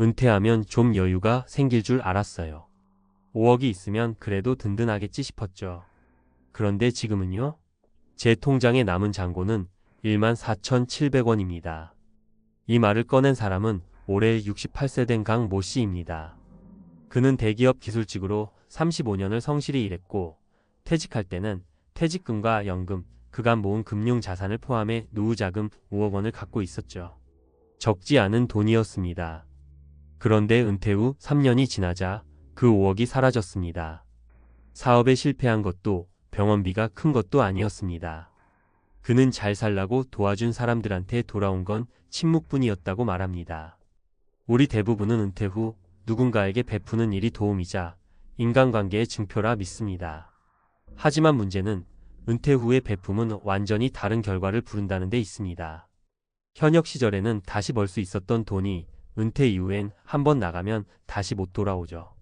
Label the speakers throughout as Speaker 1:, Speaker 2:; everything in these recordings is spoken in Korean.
Speaker 1: 은퇴하면 좀 여유가 생길 줄 알았어요. 5억이 있으면 그래도 든든하겠지 싶었죠. 그런데 지금은요? 제 통장에 남은 잔고는 14,700원입니다. 이 말을 꺼낸 사람은 올해 68세 된 강 모 씨입니다. 그는 대기업 기술직으로 35년을 성실히 일했고 퇴직할 때는 퇴직금과 연금, 그간 모은 금융자산을 포함해 노후자금 5억 원을 갖고 있었죠. 적지 않은 돈이었습니다. 그런데 은퇴 후 3년이 지나자 그 5억이 사라졌습니다. 사업에 실패한 것도 병원비가 큰 것도 아니었습니다. 그는 잘 살라고 도와준 사람들한테 돌아온 건 침묵뿐이었다고 말합니다. 우리 대부분은 은퇴 후 누군가에게 베푸는 일이 도움이자 인간관계의 증표라 믿습니다. 하지만 문제는 은퇴 후의 베품은 완전히 다른 결과를 부른다는 데 있습니다. 현역 시절에는 다시 벌 수 있었던 돈이 은퇴 이후엔 한번 나가면 다시 못 돌아오죠.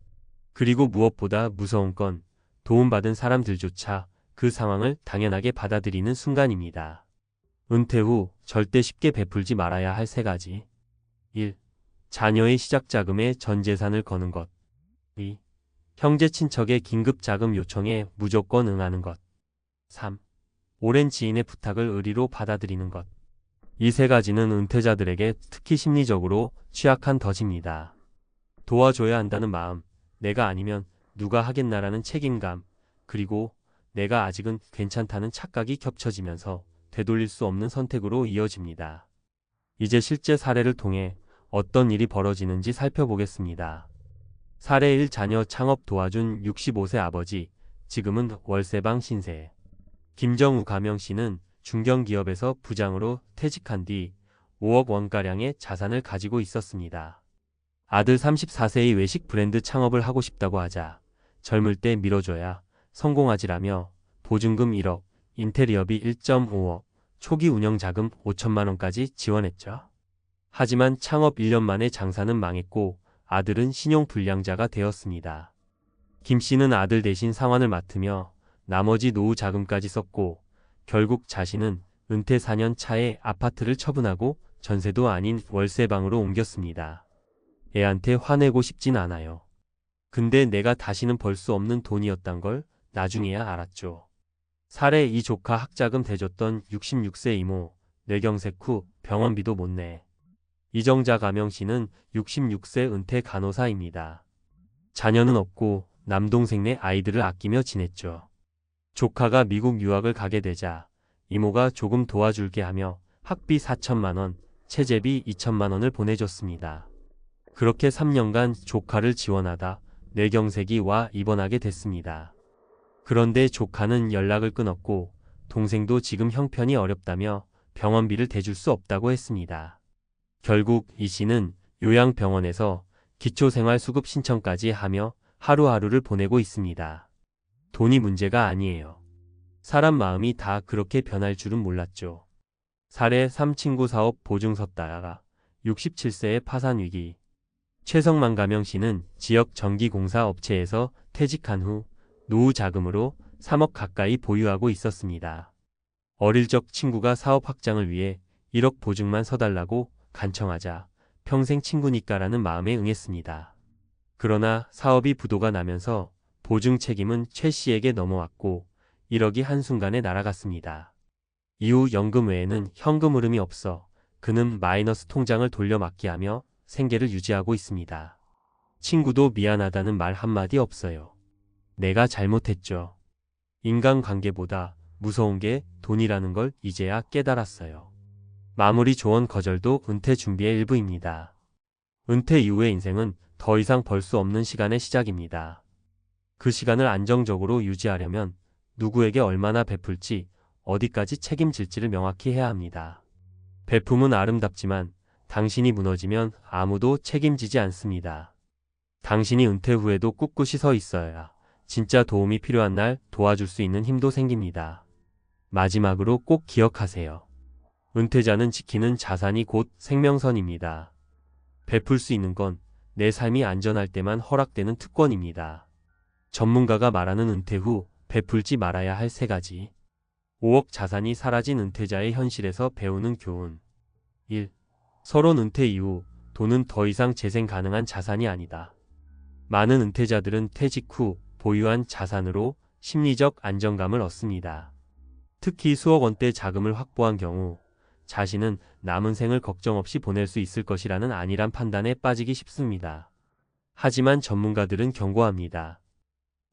Speaker 1: 그리고 무엇보다 무서운 건 도움받은 사람들조차 그 상황을 당연하게 받아들이는 순간입니다. 은퇴 후 절대 쉽게 베풀지 말아야 할 3가지. 1. 자녀의 시작자금에 전 재산을 거는 것. 2. 형제 친척의 긴급 자금 요청에 무조건 응하는 것. 3. 오랜 지인의 부탁을 의리로 받아들이는 것. 이 3가지는 은퇴자들에게 특히 심리적으로 취약한 덫입니다. 도와줘야 한다는 마음, 내가 아니면 누가 하겠나라는 책임감, 그리고 내가 아직은 괜찮다는 착각이 겹쳐지면서 되돌릴 수 없는 선택으로 이어집니다. 이제 실제 사례를 통해 어떤 일이 벌어지는지 살펴보겠습니다. 사례 1. 자녀 창업 도와준 65세 아버지, 지금은 월세방 신세. 김정우 가명 씨는 중견기업에서 부장으로 퇴직한 뒤 5억 원가량의 자산을 가지고 있었습니다. 아들 34세의 외식 브랜드 창업을 하고 싶다고 하자 젊을 때 밀어줘야 성공하지라며 보증금 1억, 인테리어비 1.5억, 초기 운영자금 5천만 원까지 지원했죠. 하지만 창업 1년 만에 장사는 망했고 아들은 신용불량자가 되었습니다. 김 씨는 아들 대신 상환을 맡으며 나머지 노후 자금까지 썼고 결국 자신은 은퇴 4년 차에 아파트를 처분하고 전세도 아닌 월세방으로 옮겼습니다. 애한테 화내고 싶진 않아요. 근데 내가 다시는 벌 수 없는 돈이었단 걸 나중에야 알았죠. 사례 2. 조카 학자금 대줬던 66세 이모, 뇌경색 후 병원비도 못 내. 이정자 가명 씨는 66세 은퇴 간호사입니다. 자녀는 없고 남동생네 아이들을 아끼며 지냈죠. 조카가 미국 유학을 가게 되자 이모가 조금 도와줄게 하며 학비 4천만 원, 체재비 2천만 원을 보내줬습니다. 그렇게 3년간 조카를 지원하다 뇌경색이 와 입원하게 됐습니다. 그런데 조카는 연락을 끊었고 동생도 지금 형편이 어렵다며 병원비를 대줄 수 없다고 했습니다. 결국 이 씨는 요양병원에서 기초생활수급 신청까지 하며 하루하루를 보내고 있습니다. 돈이 문제가 아니에요. 사람 마음이 다 그렇게 변할 줄은 몰랐죠. 사례 3. 친구 사업 보증 섰다가 67세의 파산 위기. 최성만 가명 씨는 지역 전기공사 업체에서 퇴직한 후 노후 자금으로 3억 가까이 보유하고 있었습니다. 어릴 적 친구가 사업 확장을 위해 1억 보증만 서달라고 간청하자 평생 친구니까라는 마음에 응했습니다. 그러나 사업이 부도가 나면서 보증 책임은 최 씨에게 넘어왔고 1억이 한순간에 날아갔습니다. 이후 연금 외에는 현금 흐름이 없어 그는 마이너스 통장을 돌려막기 하며 생계를 유지하고 있습니다. 친구도 미안하다는 말 한마디 없어요. 내가 잘못했죠. 인간관계보다 무서운 게 돈이라는 걸 이제야 깨달았어요. 마무리 조언 거절도 은퇴 준비의 일부입니다. 은퇴 이후의 인생은 더 이상 벌 수 없는 시간의 시작입니다. 그 시간을 안정적으로 유지하려면 누구에게 얼마나 베풀지, 어디까지 책임질지를 명확히 해야 합니다. 베품은 아름답지만 당신이 무너지면 아무도 책임지지 않습니다. 당신이 은퇴 후에도 꿋꿋이 서 있어야 진짜 도움이 필요한 날 도와줄 수 있는 힘도 생깁니다. 마지막으로 꼭 기억하세요. 은퇴자는 지키는 자산이 곧 생명선입니다. 베풀 수 있는 건 내 삶이 안전할 때만 허락되는 특권입니다. 전문가가 말하는 은퇴 후 베풀지 말아야 할 3가지. 5억 자산이 사라진 은퇴자의 현실에서 배우는 교훈. 1. 서론 은퇴 이후 돈은 더 이상 재생 가능한 자산이 아니다. 많은 은퇴자들은 퇴직 후 보유한 자산으로 심리적 안정감을 얻습니다. 특히 수억 원대 자금을 확보한 경우 자신은 남은 생을 걱정 없이 보낼 수 있을 것이라는 안일한 판단에 빠지기 쉽습니다. 하지만 전문가들은 경고합니다.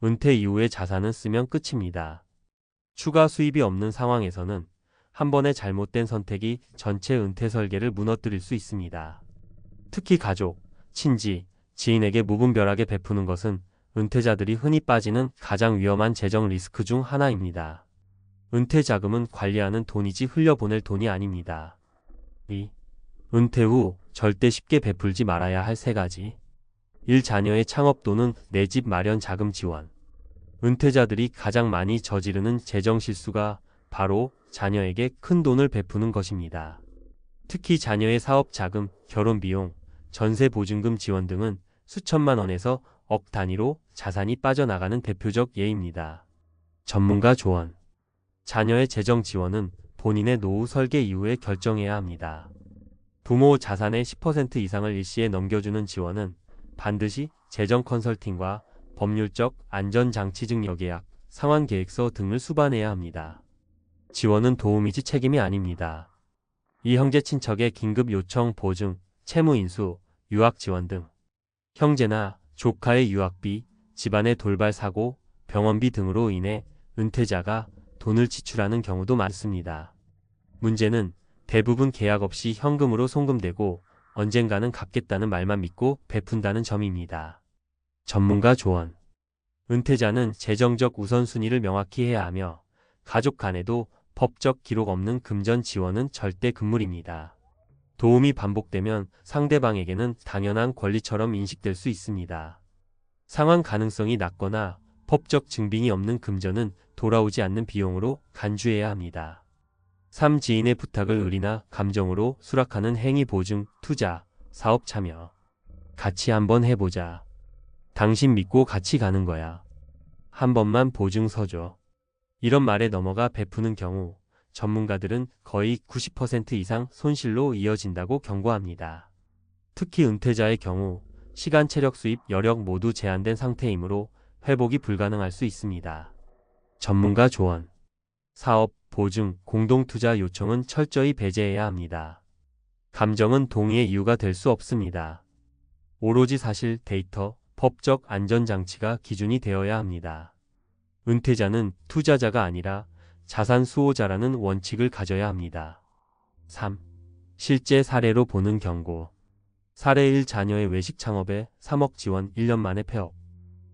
Speaker 1: 은퇴 이후의 자산은 쓰면 끝입니다. 추가 수입이 없는 상황에서는 한 번의 잘못된 선택이 전체 은퇴 설계를 무너뜨릴 수 있습니다. 특히 가족, 친지, 지인에게 무분별하게 베푸는 것은 은퇴자들이 흔히 빠지는 가장 위험한 재정 리스크 중 하나입니다. 은퇴 자금은 관리하는 돈이지 흘려보낼 돈이 아닙니다. 2. 은퇴 후 절대 쉽게 베풀지 말아야 할 3가지. 1. 자녀의 창업 또는 내 집 마련 자금 지원. 은퇴자들이 가장 많이 저지르는 재정 실수가 바로 자녀에게 큰 돈을 베푸는 것입니다. 특히 자녀의 사업 자금, 결혼 비용, 전세 보증금 지원 등은 수천만 원에서 억 단위로 자산이 빠져나가는 대표적 예입니다. 전문가 조언. 자녀의 재정 지원은 본인의 노후 설계 이후에 결정해야 합니다. 부모 자산의 10% 이상을 일시에 넘겨주는 지원은 반드시 재정 컨설팅과 법률적 안전장치 증여 계약, 상환계획서 등을 수반해야 합니다. 지원은 도움이지 책임이 아닙니다. 이 형제 친척의 긴급 요청 보증, 채무 인수, 유학 지원 등 형제나 조카의 유학비, 집안의 돌발 사고, 병원비 등으로 인해 은퇴자가 돈을 지출하는 경우도 많습니다. 문제는 대부분 계약 없이 현금으로 송금되고 언젠가는 갚겠다는 말만 믿고 베푼다는 점입니다. 전문가 조언. 은퇴자는 재정적 우선순위를 명확히 해야 하며 가족 간에도 법적 기록 없는 금전 지원은 절대 금물입니다. 도움이 반복되면 상대방에게는 당연한 권리처럼 인식될 수 있습니다. 상환 가능성이 낮거나 법적 증빙이 없는 금전은 돌아오지 않는 비용으로 간주해야 합니다. 3. 지인의 부탁을 의리나 감정으로 수락하는 행위 보증, 투자, 사업 참여. 같이 한번 해보자. 당신 믿고 같이 가는 거야. 한 번만 보증 서줘. 이런 말에 넘어가 베푸는 경우 전문가들은 거의 90% 이상 손실로 이어진다고 경고합니다. 특히 은퇴자의 경우 시간, 체력, 수입, 여력 모두 제한된 상태이므로 회복이 불가능할 수 있습니다. 전문가 조언. 사업, 보증, 공동투자 요청은 철저히 배제해야 합니다. 감정은 동의의 이유가 될 수 없습니다. 오로지 사실, 데이터, 법적 안전장치가 기준이 되어야 합니다. 은퇴자는 투자자가 아니라 자산 수호자라는 원칙을 가져야 합니다. 3. 실제 사례로 보는 경고. 사례 1. 자녀의 외식 창업에 3억 지원 1년 만에 폐업.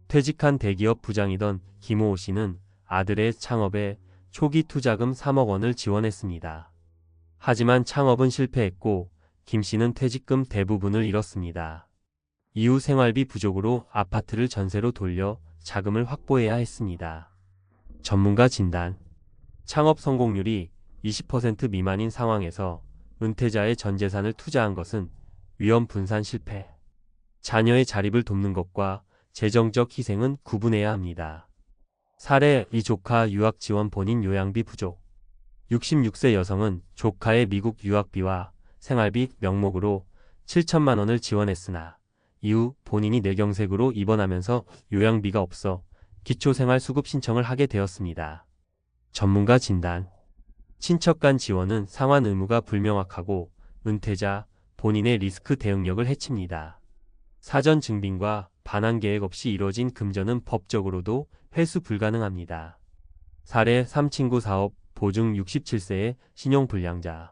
Speaker 1: 퇴직한 대기업 부장이던 김호호 씨는 아들의 창업에 초기 투자금 3억 원을 지원했습니다. 하지만 창업은 실패했고 김 씨는 퇴직금 대부분을 잃었습니다. 이후 생활비 부족으로 아파트를 전세로 돌려 자금을 확보해야 했습니다. 전문가 진단. 창업 성공률이 20% 미만인 상황에서 은퇴자의 전 재산을 투자한 것은 위험 분산 실패. 자녀의 자립을 돕는 것과 재정적 희생은 구분해야 합니다. 사례 2. 조카 유학 지원 본인 요양비 부족. 66세 여성은 조카의 미국 유학비와 생활비 명목으로 7천만 원을 지원했으나 이후 본인이 뇌경색으로 입원하면서 요양비가 없어 기초생활수급 신청을 하게 되었습니다. 전문가 진단. 친척 간 지원은 상환 의무가 불명확하고 은퇴자 본인의 리스크 대응력을 해칩니다. 사전 증빙과 반환 계획 없이 이뤄진 금전은 법적으로도 회수 불가능합니다. 사례 3. 친구 사업 보증 67세의 신용불량자.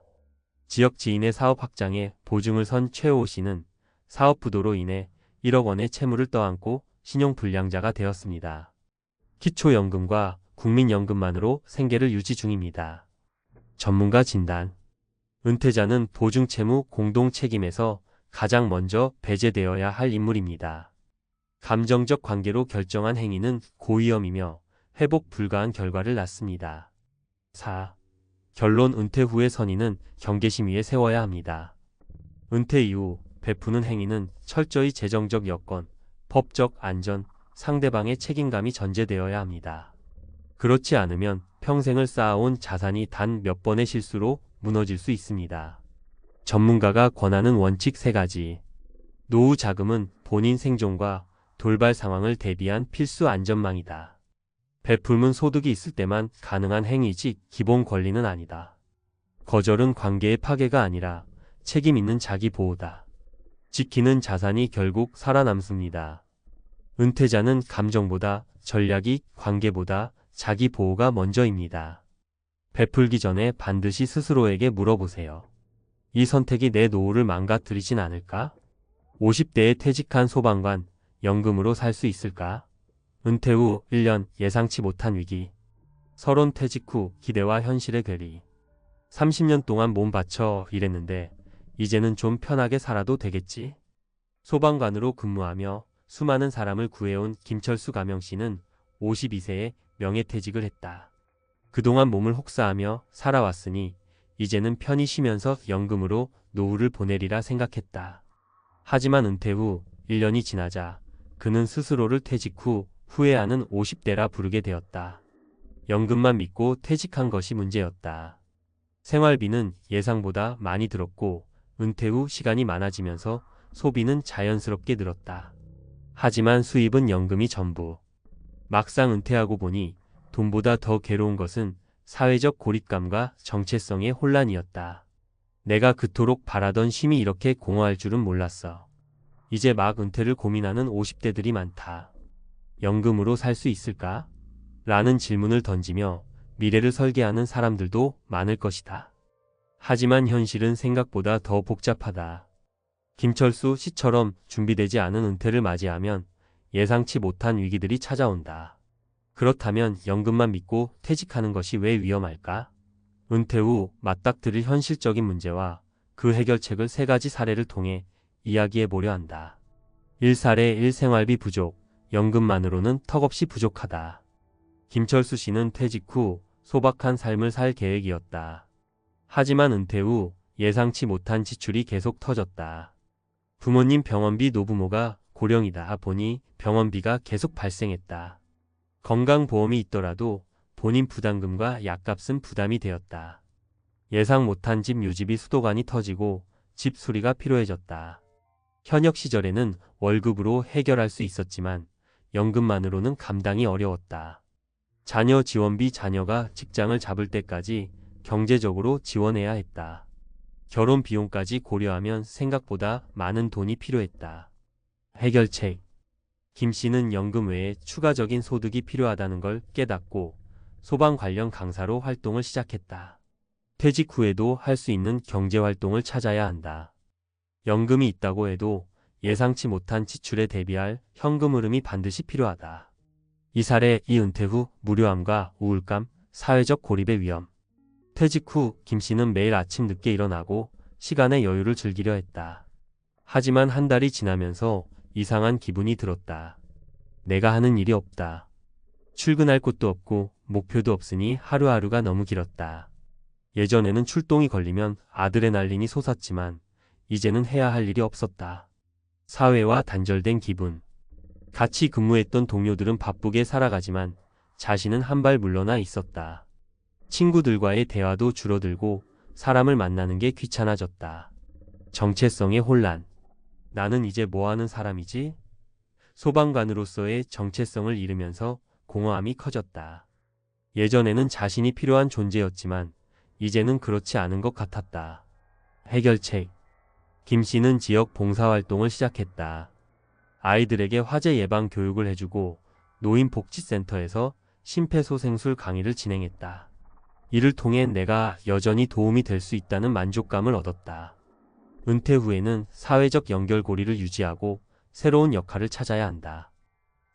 Speaker 1: 지역 지인의 사업 확장에 보증을 선 최호 씨는 사업 부도로 인해 1억 원의 채무를 떠안고 신용불량자가 되었습니다. 기초연금과 국민연금만으로 생계를 유지 중입니다. 전문가 진단. 은퇴자는 보증채무 공동 책임에서 가장 먼저 배제되어야 할 인물입니다. 감정적 관계로 결정한 행위는 고위험이며 회복 불가한 결과를 낳습니다. 4. 결론. 은퇴 후의 선의는 경계심 위에 세워야 합니다. 은퇴 이후 베푸는 행위는 철저히 재정적 여건, 법적 안전, 상대방의 책임감이 전제되어야 합니다. 그렇지 않으면 평생을 쌓아온 자산이 단 몇 번의 실수로 무너질 수 있습니다. 전문가가 권하는 원칙 3가지. 노후 자금은 본인 생존과 돌발 상황을 대비한 필수 안전망이다. 베풀면 소득이 있을 때만 가능한 행위지 기본 권리는 아니다. 거절은 관계의 파괴가 아니라 책임 있는 자기 보호다. 지키는 자산이 결국 살아남습니다. 은퇴자는 감정보다 전략이 관계보다 자기 보호가 먼저입니다. 베풀기 전에 반드시 스스로에게 물어보세요. 이 선택이 내 노후를 망가뜨리진 않을까? 50대에 퇴직한 소방관, 연금으로 살 수 있을까? 은퇴 후 1년 예상치 못한 위기. 서론 퇴직 후 기대와 현실의 괴리. 30년 동안 몸 바쳐 일했는데 이제는 좀 편하게 살아도 되겠지? 소방관으로 근무하며 수많은 사람을 구해온 김철수 가명씨는 52세에 명예퇴직을 했다. 그동안 몸을 혹사하며 살아왔으니 이제는 편히 쉬면서 연금으로 노후를 보내리라 생각했다. 하지만 은퇴 후 1년이 지나자 그는 스스로를 퇴직 후 후회하는 50대라 부르게 되었다. 연금만 믿고 퇴직한 것이 문제였다. 생활비는 예상보다 많이 들었고 은퇴 후 시간이 많아지면서 소비는 자연스럽게 늘었다. 하지만 수입은 연금이 전부. 막상 은퇴하고 보니 돈보다 더 괴로운 것은 사회적 고립감과 정체성의 혼란이었다. 내가 그토록 바라던 쉼이 이렇게 공허할 줄은 몰랐어. 이제 막 은퇴를 고민하는 50대들이 많다. 연금으로 살 수 있을까? 라는 질문을 던지며 미래를 설계하는 사람들도 많을 것이다. 하지만 현실은 생각보다 더 복잡하다. 김철수 씨처럼 준비되지 않은 은퇴를 맞이하면 예상치 못한 위기들이 찾아온다. 그렇다면 연금만 믿고 퇴직하는 것이 왜 위험할까? 은퇴 후 맞닥뜨릴 현실적인 문제와 그 해결책을 3가지 사례를 통해 이야기해 보려 한다. 1사례 1 생활비 부족, 연금만으로는 턱없이 부족하다. 김철수 씨는 퇴직 후 소박한 삶을 살 계획이었다. 하지만 은퇴 후 예상치 못한 지출이 계속 터졌다. 부모님 병원비, 노부모가 고령이다 보니 병원비가 계속 발생했다. 건강보험이 있더라도 본인 부담금과 약값은 부담이 되었다. 예상 못한 집 유지비 수도관이 터지고 집 수리가 필요해졌다. 현역 시절에는 월급으로 해결할 수 있었지만 연금만으로는 감당이 어려웠다. 자녀 지원비, 자녀가 직장을 잡을 때까지 경제적으로 지원해야 했다. 결혼 비용까지 고려하면 생각보다 많은 돈이 필요했다. 해결책. 김 씨는 연금 외에 추가적인 소득이 필요하다는 걸 깨닫고 소방 관련 강사로 활동을 시작했다. 퇴직 후에도 할 수 있는 경제활동을 찾아야 한다. 연금이 있다고 해도 예상치 못한 지출에 대비할 현금 흐름이 반드시 필요하다. 이 사례, 이 은퇴 후 무료함과 우울감, 사회적 고립의 위험. 퇴직 후 김 씨는 매일 아침 늦게 일어나고 시간의 여유를 즐기려 했다. 하지만 한 달이 지나면서 이상한 기분이 들었다. 내가 하는 일이 없다. 출근할 곳도 없고 목표도 없으니 하루하루가 너무 길었다. 예전에는 출동이 걸리면 아드레날린이 솟았지만 이제는 해야 할 일이 없었다. 사회와 단절된 기분. 같이 근무했던 동료들은 바쁘게 살아가지만 자신은 한 발 물러나 있었다. 친구들과의 대화도 줄어들고 사람을 만나는 게 귀찮아졌다. 정체성의 혼란. 나는 이제 뭐 하는 사람이지? 소방관으로서의 정체성을 잃으면서 공허함이 커졌다. 예전에는 자신이 필요한 존재였지만 이제는 그렇지 않은 것 같았다. 해결책. 김 씨는 지역 봉사활동을 시작했다. 아이들에게 화재 예방 교육을 해주고 노인복지센터에서 심폐소생술 강의를 진행했다. 이를 통해 내가 여전히 도움이 될 수 있다는 만족감을 얻었다. 은퇴 후에는 사회적 연결고리를 유지하고 새로운 역할을 찾아야 한다.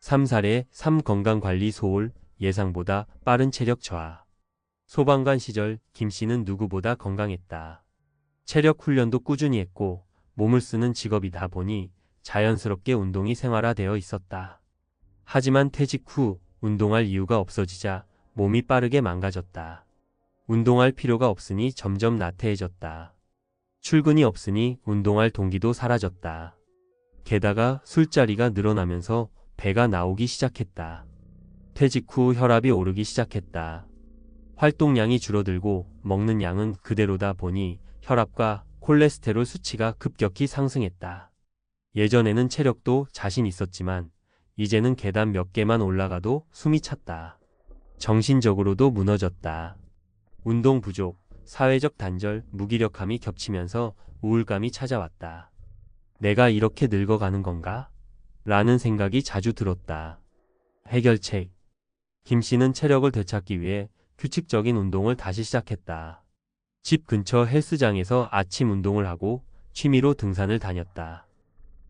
Speaker 1: 3사례 3 건강관리 소홀, 예상보다 빠른 체력 저하. 소방관 시절 김 씨는 누구보다 건강했다. 체력 훈련도 꾸준히 했고 몸을 쓰는 직업이다 보니 자연스럽게 운동이 생활화되어 있었다. 하지만 퇴직 후 운동할 이유가 없어지자 몸이 빠르게 망가졌다. 운동할 필요가 없으니 점점 나태해졌다. 출근이 없으니 운동할 동기도 사라졌다. 게다가 술자리가 늘어나면서 배가 나오기 시작했다. 퇴직 후 혈압이 오르기 시작했다. 활동량이 줄어들고 먹는 양은 그대로다 보니 혈압과 콜레스테롤 수치가 급격히 상승했다. 예전에는 체력도 자신 있었지만 이제는 계단 몇 개만 올라가도 숨이 찼다. 정신적으로도 무너졌다. 운동 부족, 사회적 단절, 무기력함이 겹치면서 우울감이 찾아왔다. 내가 이렇게 늙어가는 건가? 라는 생각이 자주 들었다. 해결책. 김 씨는 체력을 되찾기 위해 규칙적인 운동을 다시 시작했다. 집 근처 헬스장에서 아침 운동을 하고 취미로 등산을 다녔다.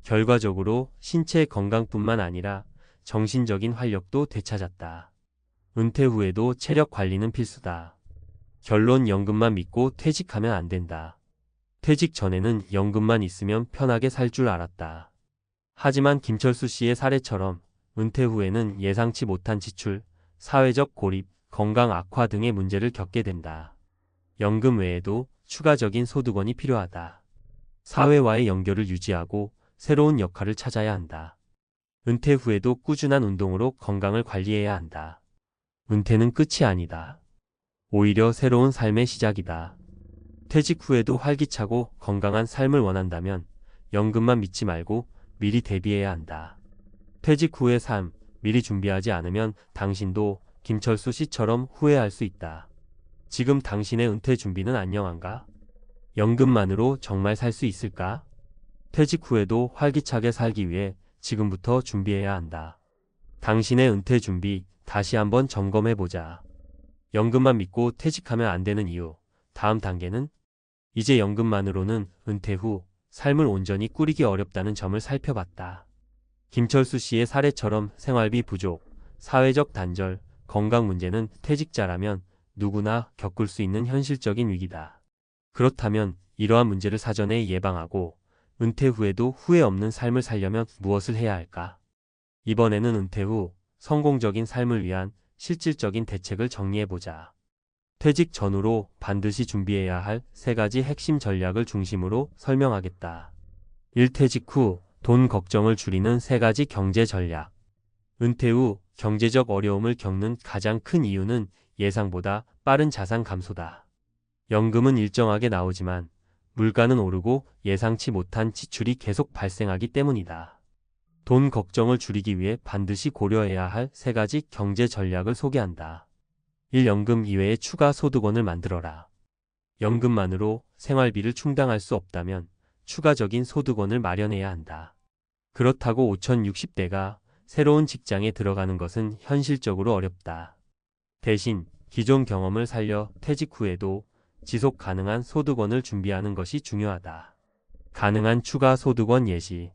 Speaker 1: 결과적으로 신체 건강뿐만 아니라 정신적인 활력도 되찾았다. 은퇴 후에도 체력 관리는 필수다. 결론 연금만 믿고 퇴직하면 안 된다. 퇴직 전에는 연금만 있으면 편하게 살 줄 알았다. 하지만 김철수 씨의 사례처럼 은퇴 후에는 예상치 못한 지출, 사회적 고립, 건강 악화 등의 문제를 겪게 된다. 연금 외에도 추가적인 소득원이 필요하다. 사회와의 연결을 유지하고 새로운 역할을 찾아야 한다. 은퇴 후에도 꾸준한 운동으로 건강을 관리해야 한다. 은퇴는 끝이 아니다. 오히려 새로운 삶의 시작이다. 퇴직 후에도 활기차고 건강한 삶을 원한다면 연금만 믿지 말고 미리 대비해야 한다. 퇴직 후의 삶, 미리 준비하지 않으면 당신도 김철수 씨처럼 후회할 수 있다. 지금 당신의 은퇴 준비는 안녕한가? 연금만으로 정말 살 수 있을까? 퇴직 후에도 활기차게 살기 위해 지금부터 준비해야 한다. 당신의 은퇴 준비 다시 한번 점검해보자. 연금만 믿고 퇴직하면 안 되는 이유. 다음 단계는 이제 연금만으로는 은퇴 후 삶을 온전히 꾸리기 어렵다는 점을 살펴봤다. 김철수 씨의 사례처럼 생활비 부족, 사회적 단절, 건강 문제는 퇴직자라면 누구나 겪을 수 있는 현실적인 위기다. 그렇다면 이러한 문제를 사전에 예방하고 은퇴 후에도 후회 없는 삶을 살려면 무엇을 해야 할까? 이번에는 은퇴 후 성공적인 삶을 위한 실질적인 대책을 정리해보자. 퇴직 전후로 반드시 준비해야 할 3가지 핵심 전략을 중심으로 설명하겠다. 1. 퇴직 후 돈 걱정을 줄이는 3가지 경제 전략. 은퇴 후 경제적 어려움을 겪는 가장 큰 이유는 예상보다 빠른 자산 감소다. 연금은 일정하게 나오지만 물가는 오르고 예상치 못한 지출이 계속 발생하기 때문이다. 돈 걱정을 줄이기 위해 반드시 고려해야 할 3가지 경제 전략을 소개한다. 1. 연금 이외의 추가 소득원을 만들어라. 연금만으로 생활비를 충당할 수 없다면 추가적인 소득원을 마련해야 한다. 그렇다고 5060대가 새로운 직장에 들어가는 것은 현실적으로 어렵다. 대신 기존 경험을 살려 퇴직 후에도 지속 가능한 소득원을 준비하는 것이 중요하다. 가능한 추가 소득원 예시.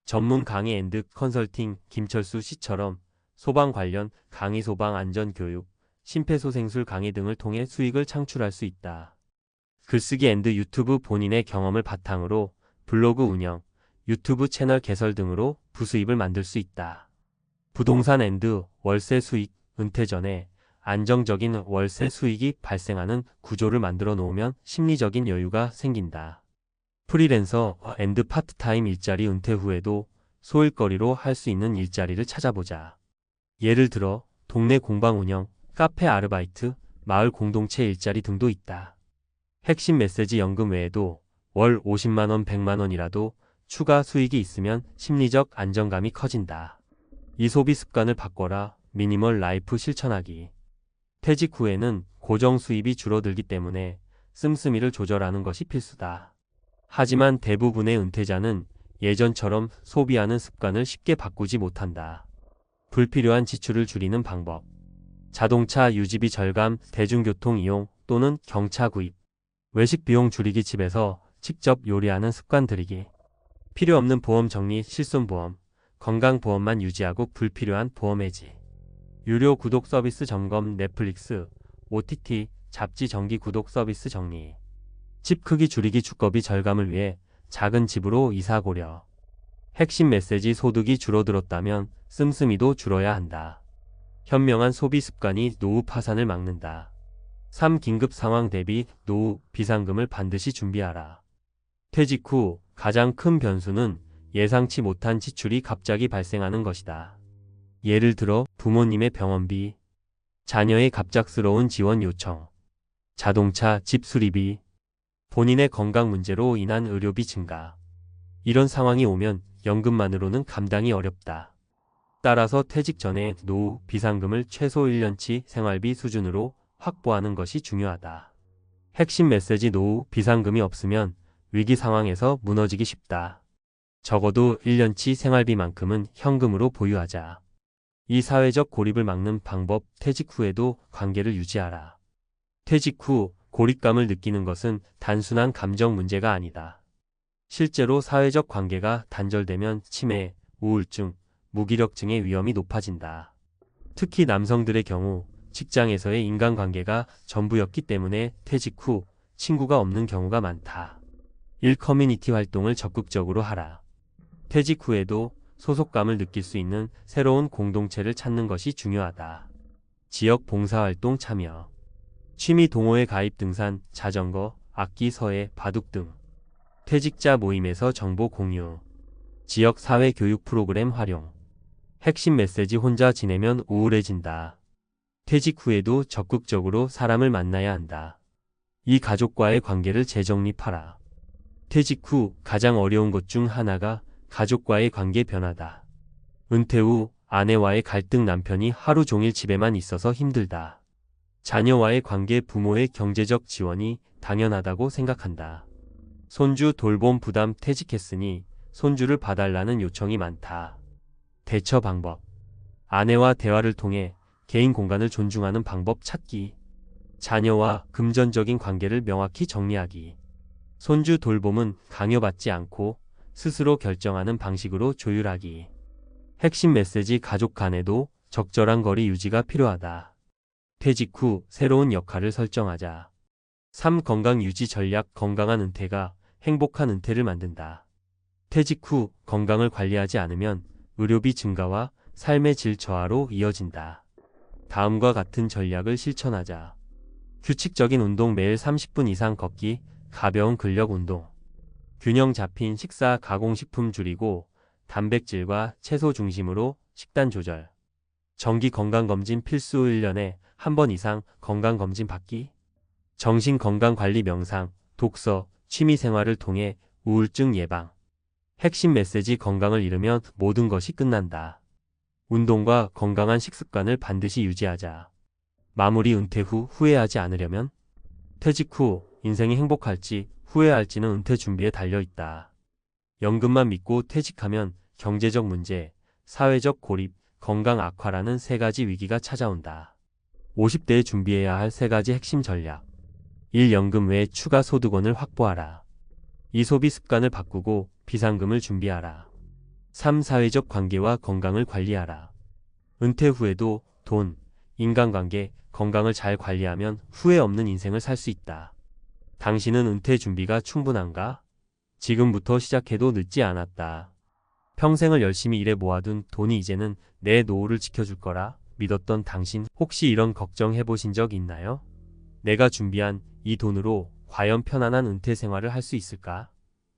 Speaker 1: 전문 강의 앤드 컨설팅 김철수 씨처럼 소방 관련 강의, 소방 안전 교육, 심폐소생술 강의 등을 통해 수익을 창출할 수 있다. 글쓰기 앤드 유튜브 본인의 경험을 바탕으로 블로그 운영, 유튜브 채널 개설 등으로 부수입을 만들 수 있다. 부동산 앤드 월세 수익. 은퇴 전에 안정적인 월세 수익이 발생하는 구조를 만들어 놓으면 심리적인 여유가 생긴다. 프리랜서 앤드 파트타임 일자리. 은퇴 후에도 소일거리로 할 수 있는 일자리를 찾아보자. 예를 들어 동네 공방 운영, 카페 아르바이트, 마을 공동체 일자리 등도 있다. 핵심 메시지. 연금 외에도 월 50만원, 100만원이라도 추가 수익이 있으면 심리적 안정감이 커진다. 이 소비 습관을 바꿔라. 미니멀 라이프 실천하기. 퇴직 후에는 고정 수입이 줄어들기 때문에 씀씀이를 조절하는 것이 필수다. 하지만 대부분의 은퇴자는 예전처럼 소비하는 습관을 쉽게 바꾸지 못한다. 불필요한 지출을 줄이는 방법. 자동차 유지비 절감, 대중교통 이용 또는 경차 구입. 외식 비용 줄이기. 집에서 직접 요리하는 습관 들이기. 필요 없는 보험 정리, 실손보험, 건강보험만 유지하고 불필요한 보험 해지. 유료 구독 서비스 점검, 넷플릭스, OTT, 잡지 정기 구독 서비스 정리. 집 크기 줄이기. 주거비 절감을 위해 작은 집으로 이사 고려. 핵심 메시지. 소득이 줄어들었다면 씀씀이도 줄어야 한다. 현명한 소비 습관이 노후 파산을 막는다. 3. 긴급 상황 대비. 노후 비상금을 반드시 준비하라. 퇴직 후 가장 큰 변수는 예상치 못한 지출이 갑자기 발생하는 것이다. 예를 들어 부모님의 병원비, 자녀의 갑작스러운 지원 요청, 자동차, 집 수리비, 본인의 건강 문제로 인한 의료비 증가. 이런 상황이 오면 연금만으로는 감당이 어렵다. 따라서 퇴직 전에 노후 비상금을 최소 1년치 생활비 수준으로 확보하는 것이 중요하다. 핵심 메시지: 노후 비상금이 없으면 위기 상황에서 무너지기 쉽다. 적어도 1년치 생활비만큼은 현금으로 보유하자. 이 사회적 고립을 막는 방법: 퇴직 후에도 관계를 유지하라. 퇴직 후 고립감을 느끼는 것은 단순한 감정 문제가 아니다. 실제로 사회적 관계가 단절되면 치매, 우울증, 무기력증의 위험이 높아진다. 특히 남성들의 경우 직장에서의 인간관계가 전부였기 때문에 퇴직 후 친구가 없는 경우가 많다. 1. 커뮤니티 활동을 적극적으로 하라. 퇴직 후에도 소속감을 느낄 수 있는 새로운 공동체를 찾는 것이 중요하다. 지역 봉사활동 참여, 취미 동호회 가입, 등산, 자전거, 악기, 서예, 바둑 등. 퇴직자 모임에서 정보 공유, 지역 사회 교육 프로그램 활용. 핵심 메시지: 혼자 지내면 우울해진다. 퇴직 후에도 적극적으로 사람을 만나야 한다. 이 가족과의 관계를 재정립하라. 퇴직 후 가장 어려운 것 중 하나가 가족과의 관계 변화다. 은퇴 후 아내와의 갈등, 남편이 하루 종일 집에만 있어서 힘들다. 자녀와의 관계, 부모의 경제적 지원이 당연하다고 생각한다. 손주 돌봄 부담, 퇴직했으니 손주를 봐달라는 요청이 많다. 대처 방법: 아내와 대화를 통해 개인 공간을 존중하는 방법 찾기. 자녀와 금전적인 관계를 명확히 정리하기. 손주 돌봄은 강요받지 않고 스스로 결정하는 방식으로 조율하기. 핵심 메시지: 가족 간에도 적절한 거리 유지가 필요하다. 퇴직 후 새로운 역할을 설정하자. 3. 건강 유지 전략. 건강한 은퇴가 행복한 은퇴를 만든다. 퇴직 후 건강을 관리하지 않으면 의료비 증가와 삶의 질 저하로 이어진다. 다음과 같은 전략을 실천하자. 규칙적인 운동: 매일 30분 이상 걷기, 가벼운 근력 운동. 균형 잡힌 식사: 가공식품 줄이고 단백질과 채소 중심으로 식단 조절. 정기 건강검진 필수: 1년에 한 번 이상 건강검진 받기. 정신건강관리: 명상, 독서, 취미생활을 통해 우울증 예방. 핵심 메시지: 건강을 잃으면 모든 것이 끝난다. 운동과 건강한 식습관을 반드시 유지하자. 마무리: 은퇴 후 후회하지 않으려면? 퇴직 후 인생이 행복할지 후회할지는 은퇴 준비에 달려있다. 연금만 믿고 퇴직하면 경제적 문제, 사회적 고립, 건강 악화라는 세 가지 위기가 찾아온다. 50대에 준비해야 할 세 가지 핵심 전략. 1. 연금 외에 추가 소득원을 확보하라. 2. 소비 습관을 바꾸고 비상금을 준비하라. 3. 사회적 관계와 건강을 관리하라. 은퇴 후에도 돈, 인간관계, 건강을 잘 관리하면 후회 없는 인생을 살 수 있다. 당신은 은퇴 준비가 충분한가? 지금부터 시작해도 늦지 않았다. 평생을 열심히 일해 모아둔 돈이 이제는 내 노후를 지켜줄 거라 믿었던 당신, 혹시 이런 걱정 해보신 적 있나요? 내가 준비한 이 돈으로 과연 편안한 은퇴 생활을 할 수 있을까?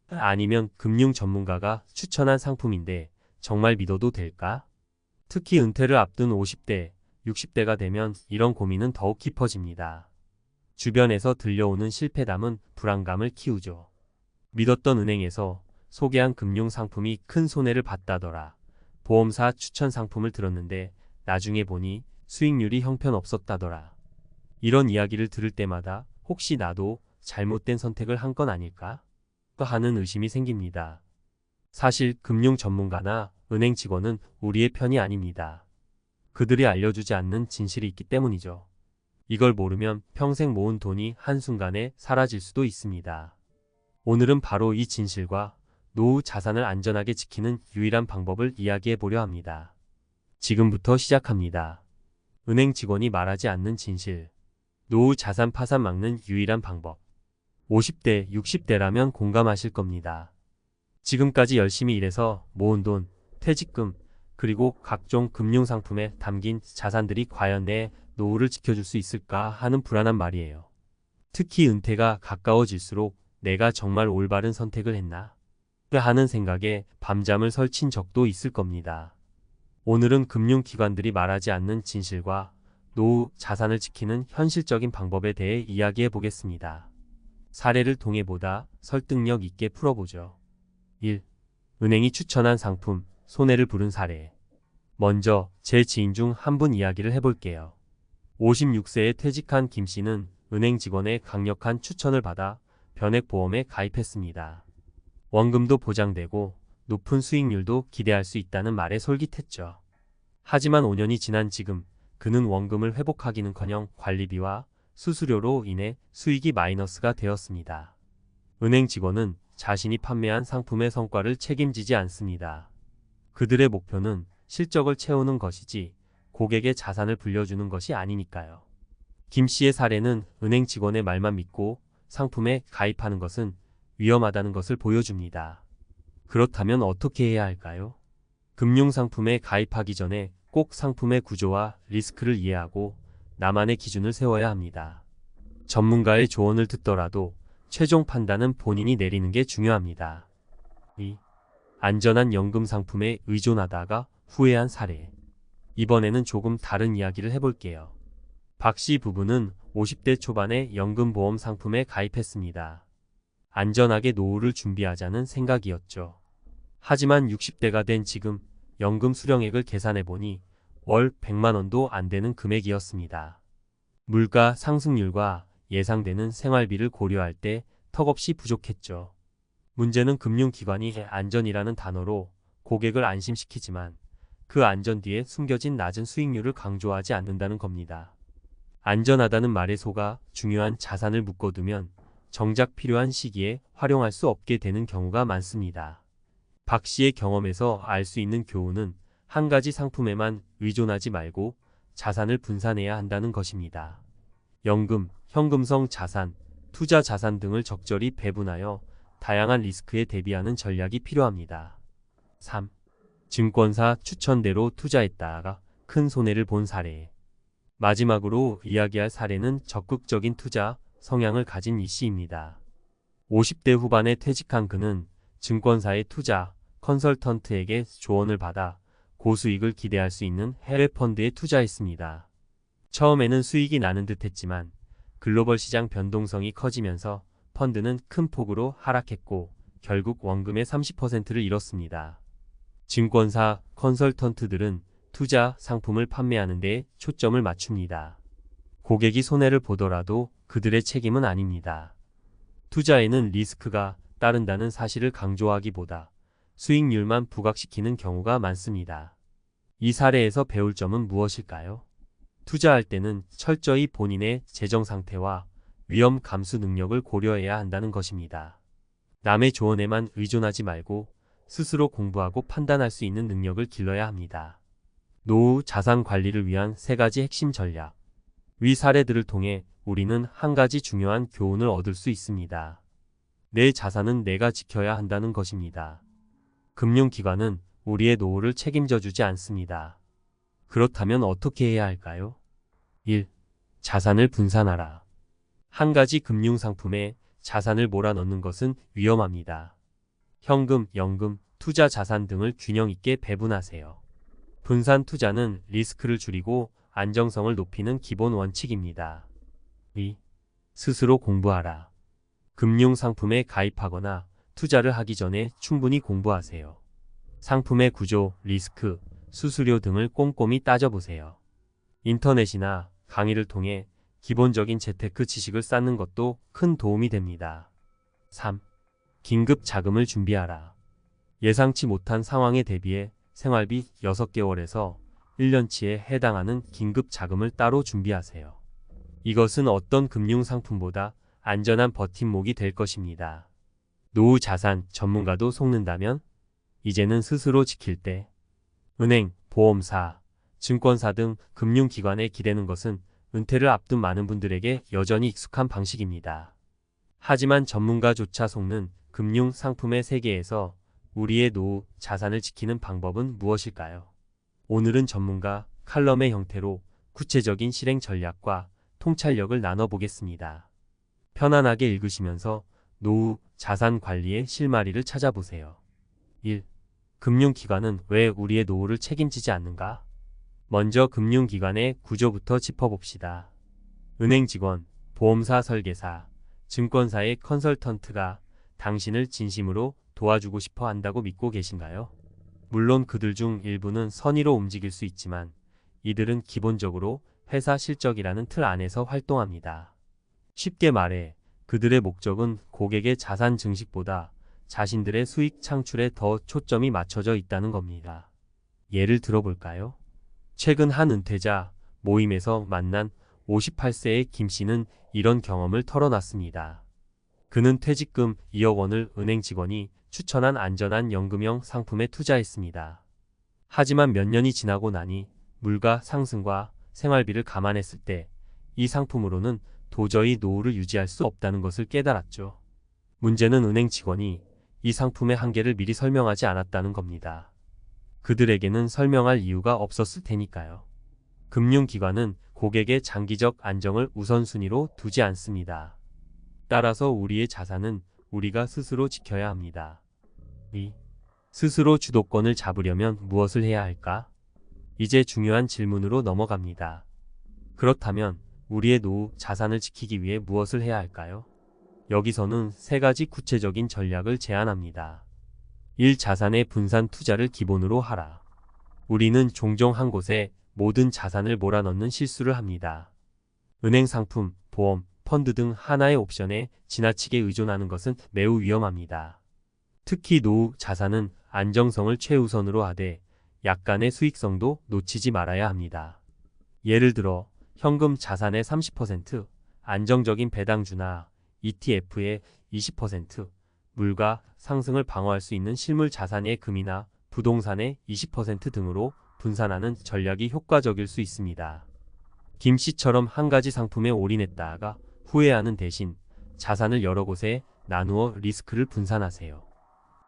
Speaker 1: 아니면 금융 전문가가 추천한 상품인데 정말 믿어도 될까? 특히 은퇴를 앞둔 50대, 60대가 되면 이런 고민은 더욱 깊어집니다. 주변에서 들려오는 실패담은 불안감을 키우죠. 믿었던 은행에서 소개한 금융 상품이 큰 손해를 봤다더라. 보험사 추천 상품을 들었는데 나중에 보니 수익률이 형편없었다더라. 이런 이야기를 들을 때마다 혹시 나도 잘못된 선택을 한 건 아닐까? 하는 의심이 생깁니다. 사실 금융 전문가나 은행 직원은 우리의 편이 아닙니다. 그들이 알려주지 않는 진실이 있기 때문이죠. 이걸 모르면 평생 모은 돈이 한순간에 사라질 수도 있습니다. 오늘은 바로 이 진실과 노후 자산을 안전하게 지키는 유일한 방법을 이야기해 보려 합니다. 지금부터 시작합니다. 은행 직원이 말하지 않는 진실. 노후 자산 파산 막는 유일한 방법. 50대, 60대라면 공감하실 겁니다. 지금까지 열심히 일해서 모은 돈, 퇴직금, 그리고 각종 금융상품에 담긴 자산들이 과연 내 노후를 지켜줄 수 있을까 하는 불안한 말이에요. 특히 은퇴가 가까워질수록 내가 정말 올바른 선택을 했나? 하는 생각에 밤잠을 설친 적도 있을 겁니다. 오늘은 금융기관들이 말하지 않는 진실과 노후 자산을 지키는 현실적인 방법에 대해 이야기해 보겠습니다. 사례를 통해 보다 설득력 있게 풀어보죠. 1. 은행이 추천한 상품, 손해를 부른 사례. 먼저 제 지인 중 한 분 이야기를 해볼게요. 56세에 퇴직한 김 씨는 은행 직원의 강력한 추천을 받아 변액보험에 가입했습니다. 원금도 보장되고 높은 수익률도 기대할 수 있다는 말에 솔깃했죠. 하지만 5년이 지난 지금 그는 원금을 회복하기는커녕 관리비와 수수료로 인해 수익이 마이너스가 되었습니다. 은행 직원은 자신이 판매한 상품의 성과를 책임지지 않습니다. 그들의 목표는 실적을 채우는 것이지 고객의 자산을 불려주는 것이 아니니까요. 김 씨의 사례는 은행 직원의 말만 믿고 상품에 가입하는 것은 위험하다는 것을 보여줍니다. 그렇다면 어떻게 해야 할까요? 금융상품에 가입하기 전에 꼭 상품의 구조와 리스크를 이해하고 나만의 기준을 세워야 합니다. 전문가의 조언을 듣더라도 최종 판단은 본인이 내리는 게 중요합니다. 2. 안전한 연금 상품에 의존하다가 후회한 사례. 이번에는 조금 다른 이야기를 해볼게요. 박 씨 부부는 50대 초반에 연금보험 상품에 가입했습니다. 안전하게 노후를 준비하자는 생각이었죠. 하지만 60대가 된 지금 연금 수령액을 계산해보니 월 100만 원도 안 되는 금액이었습니다. 물가 상승률과 예상되는 생활비를 고려할 때 턱없이 부족했죠. 문제는 금융기관이 안전이라는 단어로 고객을 안심시키지만 그 안전 뒤에 숨겨진 낮은 수익률을 강조하지 않는다는 겁니다. 안전하다는 말에 속아 중요한 자산을 묶어두면 정작 필요한 시기에 활용할 수 없게 되는 경우가 많습니다. 박 씨의 경험에서 알 수 있는 교훈은 한 가지 상품에만 의존하지 말고 자산을 분산해야 한다는 것입니다. 연금, 현금성 자산, 투자 자산 등을 적절히 배분하여 다양한 리스크에 대비하는 전략이 필요합니다. 3. 증권사 추천대로 투자했다가 큰 손해를 본 사례. 마지막으로 이야기할 사례는 적극적인 투자 성향을 가진 이 씨입니다. 50대 후반에 퇴직한 그는 증권사의 투자 컨설턴트에게 조언을 받아 고수익을 기대할 수 있는 해외 펀드에 투자했습니다. 처음에는 수익이 나는 듯 했지만 글로벌 시장 변동성이 커지면서 펀드는 큰 폭으로 하락했고 결국 원금의 30%를 잃었습니다. 증권사 컨설턴트들은 투자 상품을 판매하는 데 초점을 맞춥니다. 고객이 손해를 보더라도 그들의 책임은 아닙니다. 투자에는 리스크가 따른다는 사실을 강조하기보다 수익률만 부각시키는 경우가 많습니다. 이 사례에서 배울 점은 무엇일까요? 투자할 때는 철저히 본인의 재정 상태와 위험 감수 능력을 고려해야 한다는 것입니다. 남의 조언에만 의존하지 말고 스스로 공부하고 판단할 수 있는 능력을 길러야 합니다. 노후 자산 관리를 위한 3가지 핵심 전략. 위 사례들을 통해 우리는 한 가지 중요한 교훈을 얻을 수 있습니다. 내 자산은 내가 지켜야 한다는 것입니다. 금융기관은 우리의 노후를 책임져 주지 않습니다. 그렇다면 어떻게 해야 할까요? 1. 자산을 분산하라. 한 가지 금융상품에 자산을 몰아넣는 것은 위험합니다. 현금, 연금, 투자 자산 등을 균형 있게 배분하세요. 분산 투자는 리스크를 줄이고 안정성을 높이는 기본 원칙입니다. 2. 스스로 공부하라. 금융상품에 가입하거나 투자를 하기 전에 충분히 공부하세요. 상품의 구조, 리스크, 수수료 등을 꼼꼼히 따져보세요. 인터넷이나 강의를 통해 기본적인 재테크 지식을 쌓는 것도 큰 도움이 됩니다. 3. 긴급 자금을 준비하라. 예상치 못한 상황에 대비해 생활비 6개월에서 1년치에 해당하는 긴급 자금을 따로 준비하세요. 이것은 어떤 금융상품보다 안전한 버팀목이 될 것입니다. 노후 자산 전문가도 속는다면 이제는 스스로 지킬 때 은행, 보험사, 증권사 등 금융기관에 기대는 것은 은퇴를 앞둔 많은 분들에게 여전히 익숙한 방식입니다. 하지만 전문가조차 속는 금융 상품의 세계에서 우리의 노후 자산을 지키는 방법은 무엇일까요? 오늘은 전문가 칼럼의 형태로 구체적인 실행 전략과 통찰력을 나눠보겠습니다. 편안하게 읽으시면서 노후 자산 관리의 실마리를 찾아보세요. 1. 금융기관은 왜 우리의 노후를 책임지지 않는가? 먼저 금융기관의 구조부터 짚어봅시다. 은행 직원, 보험사 설계사, 증권사의 컨설턴트가 당신을 진심으로 도와주고 싶어 한다고 믿고 계신가요? 물론 그들 중 일부는 선의로 움직일 수 있지만 이들은 기본적으로 회사 실적이라는 틀 안에서 활동합니다. 쉽게 말해 그들의 목적은 고객의 자산 증식보다 자신들의 수익 창출에 더 초점이 맞춰져 있다는 겁니다. 예를 들어볼까요? 최근 한 은퇴자 모임에서 만난 58세의 김 씨는 이런 경험을 털어놨습니다. 그는 퇴직금 2억 원을 은행 직원이 추천한 안전한 연금형 상품에 투자했습니다. 하지만 몇 년이 지나고 나니 물가 상승과 생활비를 감안했을 때 이 상품으로는 도저히 노후를 유지할 수 없다는 것을 깨달았죠. 문제는 은행 직원이 이 상품의 한계를 미리 설명하지 않았다는 겁니다. 그들에게는 설명할 이유가 없었을 테니까요. 금융기관은 고객의 장기적 안정을 우선순위로 두지 않습니다. 따라서 우리의 자산은 우리가 스스로 지켜야 합니다. 스스로 주도권을 잡으려면 무엇을 해야 할까? 이제 중요한 질문으로 넘어갑니다. 그렇다면 우리의 노후 자산을 지키기 위해 무엇을 해야 할까요? 여기서는 세 가지 구체적인 전략을 제안합니다. 1. 자산의 분산 투자를 기본으로 하라. 우리는 종종 한 곳에 모든 자산을 몰아넣는 실수를 합니다. 은행 상품, 보험, 펀드 등 하나의 옵션에 지나치게 의존하는 것은 매우 위험합니다. 특히 노후 자산은 안정성을 최우선으로 하되 약간의 수익성도 놓치지 말아야 합니다. 예를 들어 현금 자산의 30%, 안정적인 배당주나 ETF의 20%, 물가 상승을 방어할 수 있는 실물 자산의 금이나 부동산의 20% 등으로 분산하는 전략이 효과적일 수 있습니다. 김 씨처럼 한 가지 상품에 올인했다가 후회하는 대신 자산을 여러 곳에 나누어 리스크를 분산하세요.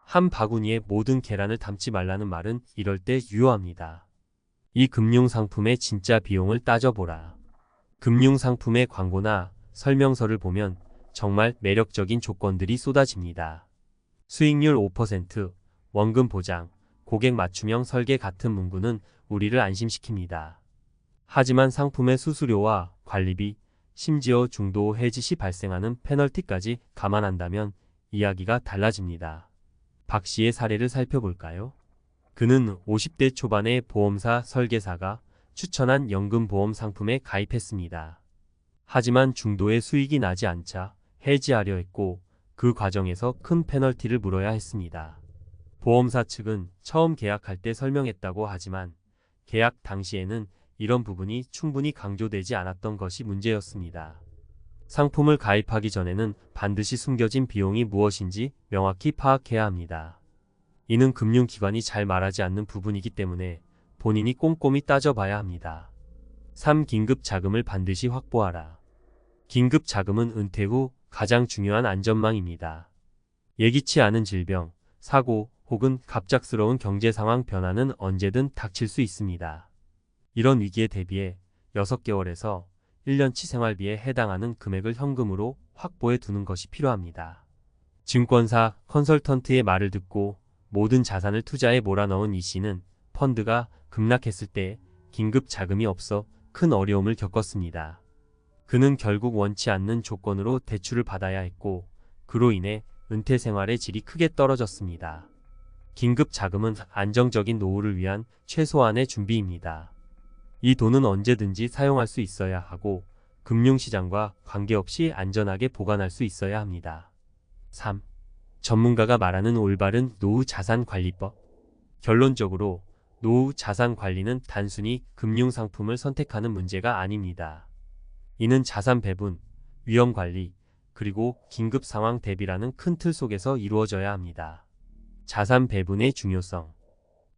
Speaker 1: 한 바구니에 모든 계란을 담지 말라는 말은 이럴 때 유효합니다. 이 금융상품의 진짜 비용을 따져보라. 금융상품의 광고나 설명서를 보면 정말 매력적인 조건들이 쏟아집니다. 수익률 5%, 원금 보장, 고객 맞춤형 설계 같은 문구는 우리를 안심시킵니다. 하지만 상품의 수수료와 관리비, 심지어 중도 해지 시 발생하는 페널티까지 감안한다면 이야기가 달라집니다. 박 씨의 사례를 살펴볼까요? 그는 50대 초반의 보험사 설계사가 추천한 연금보험 상품에 가입했습니다. 하지만 중도의 수익이 나지 않자 해지하려 했고 그 과정에서 큰 페널티를 물어야 했습니다. 보험사 측은 처음 계약할 때 설명했다고 하지만 계약 당시에는 이런 부분이 충분히 강조되지 않았던 것이 문제였습니다. 상품을 가입하기 전에는 반드시 숨겨진 비용이 무엇인지 명확히 파악해야 합니다. 이는 금융기관이 잘 말하지 않는 부분이기 때문에 본인이 꼼꼼히 따져봐야 합니다. 3. 긴급 자금을 반드시 확보하라. 긴급 자금은 은퇴 후 가장 중요한 안전망입니다. 예기치 않은 질병, 사고 혹은 갑작스러운 경제 상황 변화는 언제든 닥칠 수 있습니다. 이런 위기에 대비해 6개월에서 1년치 생활비에 해당하는 금액을 현금으로 확보해 두는 것이 필요합니다. 증권사 컨설턴트의 말을 듣고 모든 자산을 투자에 몰아넣은 이 씨는 펀드가 급락했을 때 긴급 자금이 없어 큰 어려움을 겪었습니다. 그는 결국 원치 않는 조건으로 대출을 받아야 했고 그로 인해 은퇴 생활의 질이 크게 떨어졌습니다. 긴급 자금은 안정적인 노후를 위한 최소한의 준비입니다. 이 돈은 언제든지 사용할 수 있어야 하고 금융시장과 관계없이 안전하게 보관할 수 있어야 합니다. 3. 전문가가 말하는 올바른 노후 자산 관리법. 결론적으로 노후 자산 관리는 단순히 금융상품을 선택하는 문제가 아닙니다. 이는 자산 배분, 위험 관리, 그리고 긴급 상황 대비라는 큰 틀 속에서 이루어져야 합니다. 자산 배분의 중요성.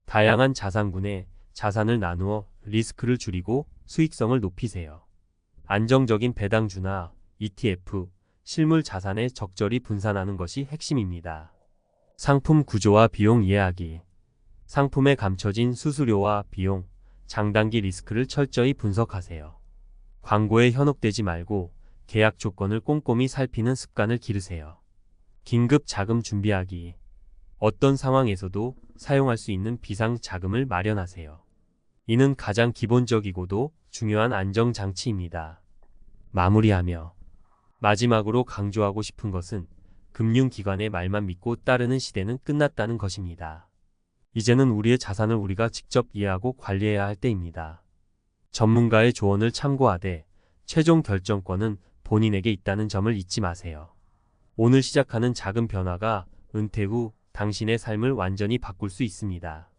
Speaker 1: 다양한 자산군에 자산을 나누어 리스크를 줄이고 수익성을 높이세요. 안정적인 배당주나 ETF, 실물 자산에 적절히 분산하는 것이 핵심입니다. 상품 구조와 비용 이해하기. 상품에 감춰진 수수료와 비용, 장단기 리스크를 철저히 분석하세요. 광고에 현혹되지 말고 계약 조건을 꼼꼼히 살피는 습관을 기르세요. 긴급 자금 준비하기. 어떤 상황에서도 사용할 수 있는 비상 자금을 마련하세요. 이는 가장 기본적이고도 중요한 안정장치입니다. 마무리하며 마지막으로 강조하고 싶은 것은 금융기관의 말만 믿고 따르는 시대는 끝났다는 것입니다. 이제는 우리의 자산을 우리가 직접 이해하고 관리해야 할 때입니다. 전문가의 조언을 참고하되 최종 결정권은 본인에게 있다는 점을 잊지 마세요. 오늘 시작하는 작은 변화가 은퇴 후 당신의 삶을 완전히 바꿀 수 있습니다.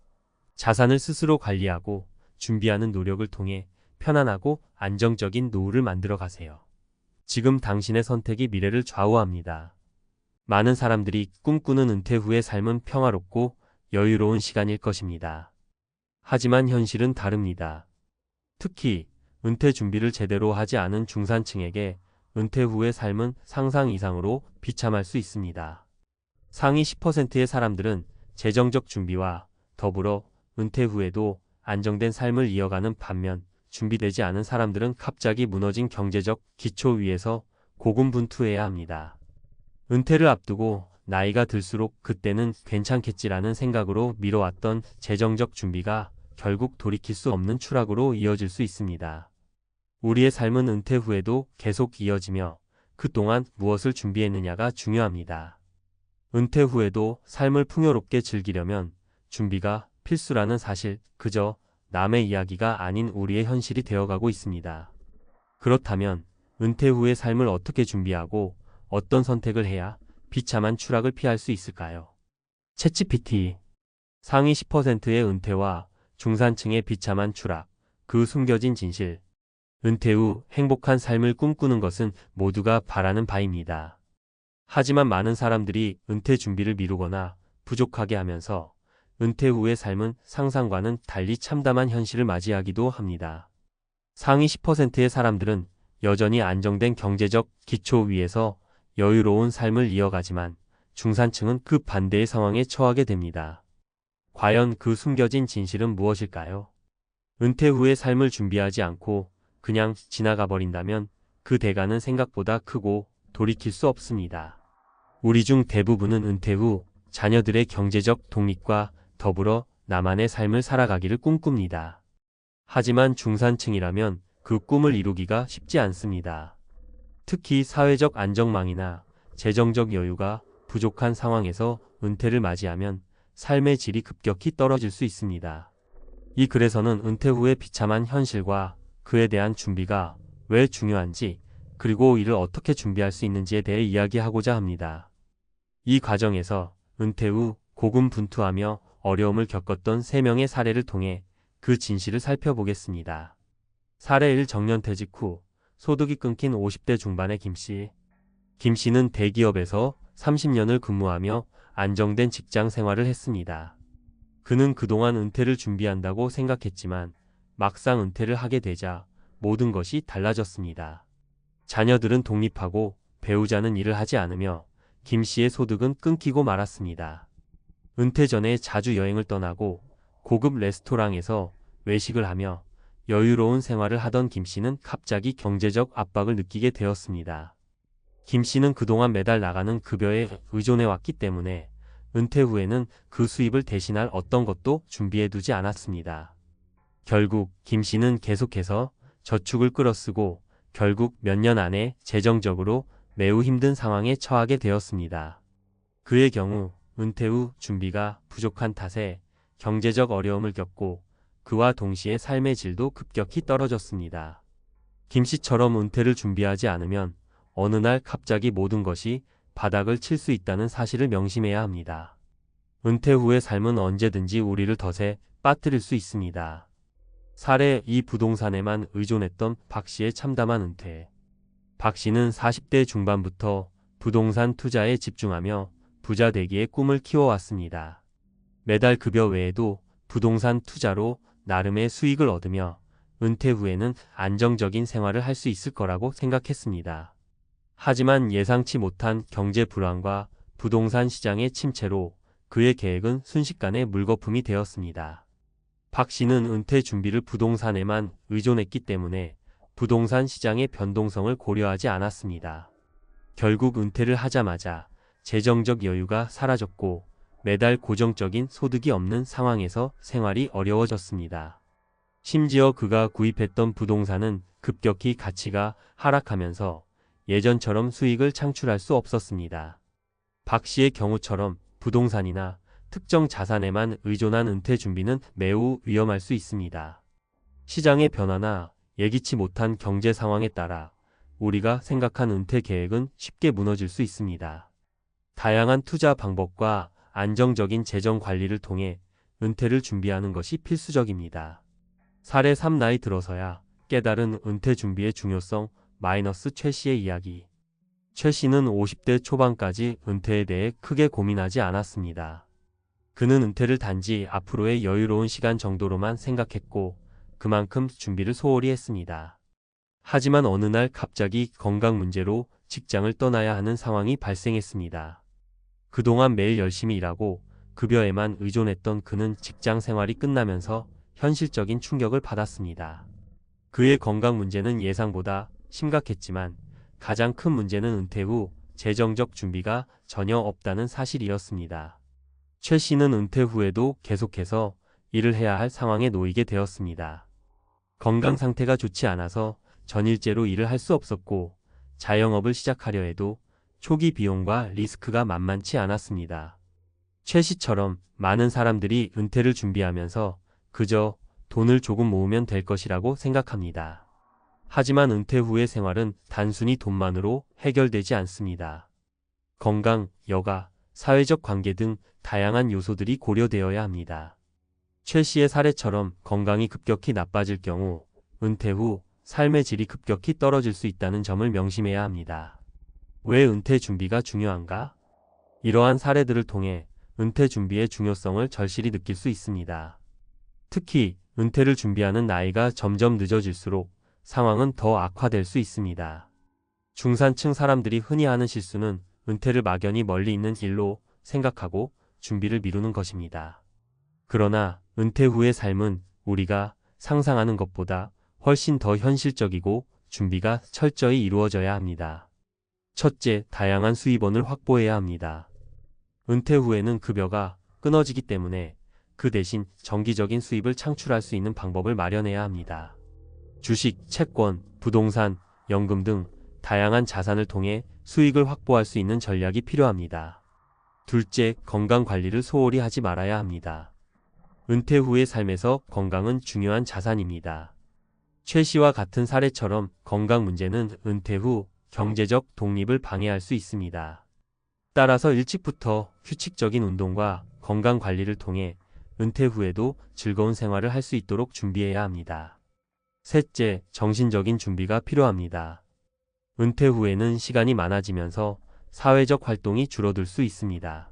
Speaker 1: 자산을 스스로 관리하고 준비하는 노력을 통해 편안하고 안정적인 노후를 만들어 가세요. 지금 당신의 선택이 미래를 좌우합니다. 많은 사람들이 꿈꾸는 은퇴 후의 삶은 평화롭고 여유로운 시간일 것입니다. 하지만 현실은 다릅니다. 특히 은퇴 준비를 제대로 하지 않은 중산층에게 은퇴 후의 삶은 상상 이상으로 비참할 수 있습니다. 상위 10%의 사람들은 재정적 준비와 더불어 은퇴 후에도 안정된 삶을 이어가는 반면 준비되지 않은 사람들은 갑자기 무너진 경제적 기초 위에서 고군분투해야 합니다. 은퇴를 앞두고 나이가 들수록 그때는 괜찮겠지라는 생각으로 미뤄왔던 재정적 준비가 결국 돌이킬 수 없는 추락으로 이어질 수 있습니다. 우리의 삶은 은퇴 후에도 계속 이어지며 그동안 무엇을 준비했느냐가 중요합니다. 은퇴 후에도 삶을 풍요롭게 즐기려면 준비가 필수라는 사실, 그저 남의 이야기가 아닌 우리의 현실이 되어가고 있습니다. 그렇다면 은퇴 후의 삶을 어떻게 준비하고 어떤 선택을 해야 비참한 추락을 피할 수 있을까요? 챗GPT 상위 10%의 은퇴와 중산층의 비참한 추락, 그 숨겨진 진실. 은퇴 후 행복한 삶을 꿈꾸는 것은 모두가 바라는 바입니다. 하지만 많은 사람들이 은퇴 준비를 미루거나 부족하게 하면서 은퇴 후의 삶은 상상과는 달리 참담한 현실을 맞이하기도 합니다. 상위 10%의 사람들은 여전히 안정된 경제적 기초 위에서 여유로운 삶을 이어가지만 중산층은 그 반대의 상황에 처하게 됩니다. 과연 그 숨겨진 진실은 무엇일까요? 은퇴 후의 삶을 준비하지 않고 그냥 지나가 버린다면 그 대가는 생각보다 크고 돌이킬 수 없습니다. 우리 중 대부분은 은퇴 후 자녀들의 경제적 독립과 더불어 나만의 삶을 살아가기를 꿈꿉니다. 하지만 중산층이라면 그 꿈을 이루기가 쉽지 않습니다. 특히 사회적 안정망이나 재정적 여유가 부족한 상황에서 은퇴를 맞이하면 삶의 질이 급격히 떨어질 수 있습니다. 이 글에서는 은퇴 후의 비참한 현실과 그에 대한 준비가 왜 중요한지, 그리고 이를 어떻게 준비할 수 있는지에 대해 이야기하고자 합니다. 이 과정에서 은퇴 후 고군분투하며 어려움을 겪었던 3명의 사례를 통해 그 진실을 살펴보겠습니다. 사례 1. 정년퇴직 후 소득이 끊긴 50대 중반의 김씨. 김씨는 대기업에서 30년을 근무하며 안정된 직장 생활을 했습니다. 그는 그동안 은퇴를 준비한다고 생각했지만 막상 은퇴를 하게 되자 모든 것이 달라졌습니다. 자녀들은 독립하고 배우자는 일을 하지 않으며 김씨의 소득은 끊기고 말았습니다. 은퇴 전에 자주 여행을 떠나고 고급 레스토랑에서 외식을 하며 여유로운 생활을 하던 김씨는 갑자기 경제적 압박을 느끼게 되었습니다. 김씨는 그동안 매달 나가는 급여에 의존해왔기 때문에 은퇴 후에는 그 수입을 대신할 어떤 것도 준비해두지 않았습니다. 결국 김씨는 계속해서 저축을 끌어쓰고 결국 몇 년 안에 재정적으로 매우 힘든 상황에 처하게 되었습니다. 그의 경우 은퇴 후 준비가 부족한 탓에 경제적 어려움을 겪고 그와 동시에 삶의 질도 급격히 떨어졌습니다. 김씨처럼 은퇴를 준비하지 않으면 어느 날 갑자기 모든 것이 바닥을 칠 수 있다는 사실을 명심해야 합니다. 은퇴 후의 삶은 언제든지 우리를 덫에 빠뜨릴 수 있습니다. 사례 2. 부동산에만 의존했던 박씨의 참담한 은퇴. 박씨는 40대 중반부터 부동산 투자에 집중하며 부자 되기의 꿈을 키워왔습니다. 매달 급여 외에도 부동산 투자로 나름의 수익을 얻으며 은퇴 후에는 안정적인 생활을 할 수 있을 거라고 생각했습니다. 하지만 예상치 못한 경제 불안과 부동산 시장의 침체로 그의 계획은 순식간에 물거품이 되었습니다. 박 씨는 은퇴 준비를 부동산에만 의존했기 때문에 부동산 시장의 변동성을 고려하지 않았습니다. 결국 은퇴를 하자마자 재정적 여유가 사라졌고 매달 고정적인 소득이 없는 상황에서 생활이 어려워졌습니다. 심지어 그가 구입했던 부동산은 급격히 가치가 하락하면서 예전처럼 수익을 창출할 수 없었습니다. 박 씨의 경우처럼 부동산이나 특정 자산에만 의존한 은퇴 준비는 매우 위험할 수 있습니다. 시장의 변화나 예기치 못한 경제 상황에 따라 우리가 생각한 은퇴 계획은 쉽게 무너질 수 있습니다. 다양한 투자 방법과 안정적인 재정 관리를 통해 은퇴를 준비하는 것이 필수적입니다. 사례 3 나이 들어서야 깨달은 은퇴 준비의 중요성 최 씨의 이야기. 최 씨는 50대 초반까지 은퇴에 대해 크게 고민하지 않았습니다. 그는 은퇴를 단지 앞으로의 여유로운 시간 정도로만 생각했고 그만큼 준비를 소홀히 했습니다. 하지만 어느 날 갑자기 건강 문제로 직장을 떠나야 하는 상황이 발생했습니다. 그동안 매일 열심히 일하고 급여에만 의존했던 그는 직장 생활이 끝나면서 현실적인 충격을 받았습니다. 그의 건강 문제는 예상보다 심각했지만 가장 큰 문제는 은퇴 후 재정적 준비가 전혀 없다는 사실이었습니다. 최 씨는 은퇴 후에도 계속해서 일을 해야 할 상황에 놓이게 되었습니다. 건강 상태가 좋지 않아서 전일제로 일을 할 수 없었고 자영업을 시작하려 해도 초기 비용과 리스크가 만만치 않았습니다. 최 씨처럼 많은 사람들이 은퇴를 준비하면서 그저 돈을 조금 모으면 될 것이라고 생각합니다. 하지만 은퇴 후의 생활은 단순히 돈만으로 해결되지 않습니다. 건강, 여가, 사회적 관계 등 다양한 요소들이 고려되어야 합니다. 최 씨의 사례처럼 건강이 급격히 나빠질 경우 은퇴 후 삶의 질이 급격히 떨어질 수 있다는 점을 명심해야 합니다. 왜 은퇴 준비가 중요한가? 이러한 사례들을 통해 은퇴 준비의 중요성을 절실히 느낄 수 있습니다. 특히 은퇴를 준비하는 나이가 점점 늦어질수록 상황은 더 악화될 수 있습니다. 중산층 사람들이 흔히 하는 실수는 은퇴를 막연히 멀리 있는 일로 생각하고 준비를 미루는 것입니다. 그러나 은퇴 후의 삶은 우리가 상상하는 것보다 훨씬 더 현실적이고 준비가 철저히 이루어져야 합니다. 첫째, 다양한 수입원을 확보해야 합니다. 은퇴 후에는 급여가 끊어지기 때문에 그 대신 정기적인 수입을 창출할 수 있는 방법을 마련해야 합니다. 주식, 채권, 부동산, 연금 등 다양한 자산을 통해 수익을 확보할 수 있는 전략이 필요합니다. 둘째, 건강 관리를 소홀히 하지 말아야 합니다. 은퇴 후의 삶에서 건강은 중요한 자산입니다. 최 씨와 같은 사례처럼 건강 문제는 은퇴 후 경제적 독립을 방해할 수 있습니다. 따라서 일찍부터 규칙적인 운동과 건강 관리를 통해 은퇴 후에도 즐거운 생활을 할 수 있도록 준비해야 합니다. 셋째, 정신적인 준비가 필요합니다. 은퇴 후에는 시간이 많아지면서 사회적 활동이 줄어들 수 있습니다.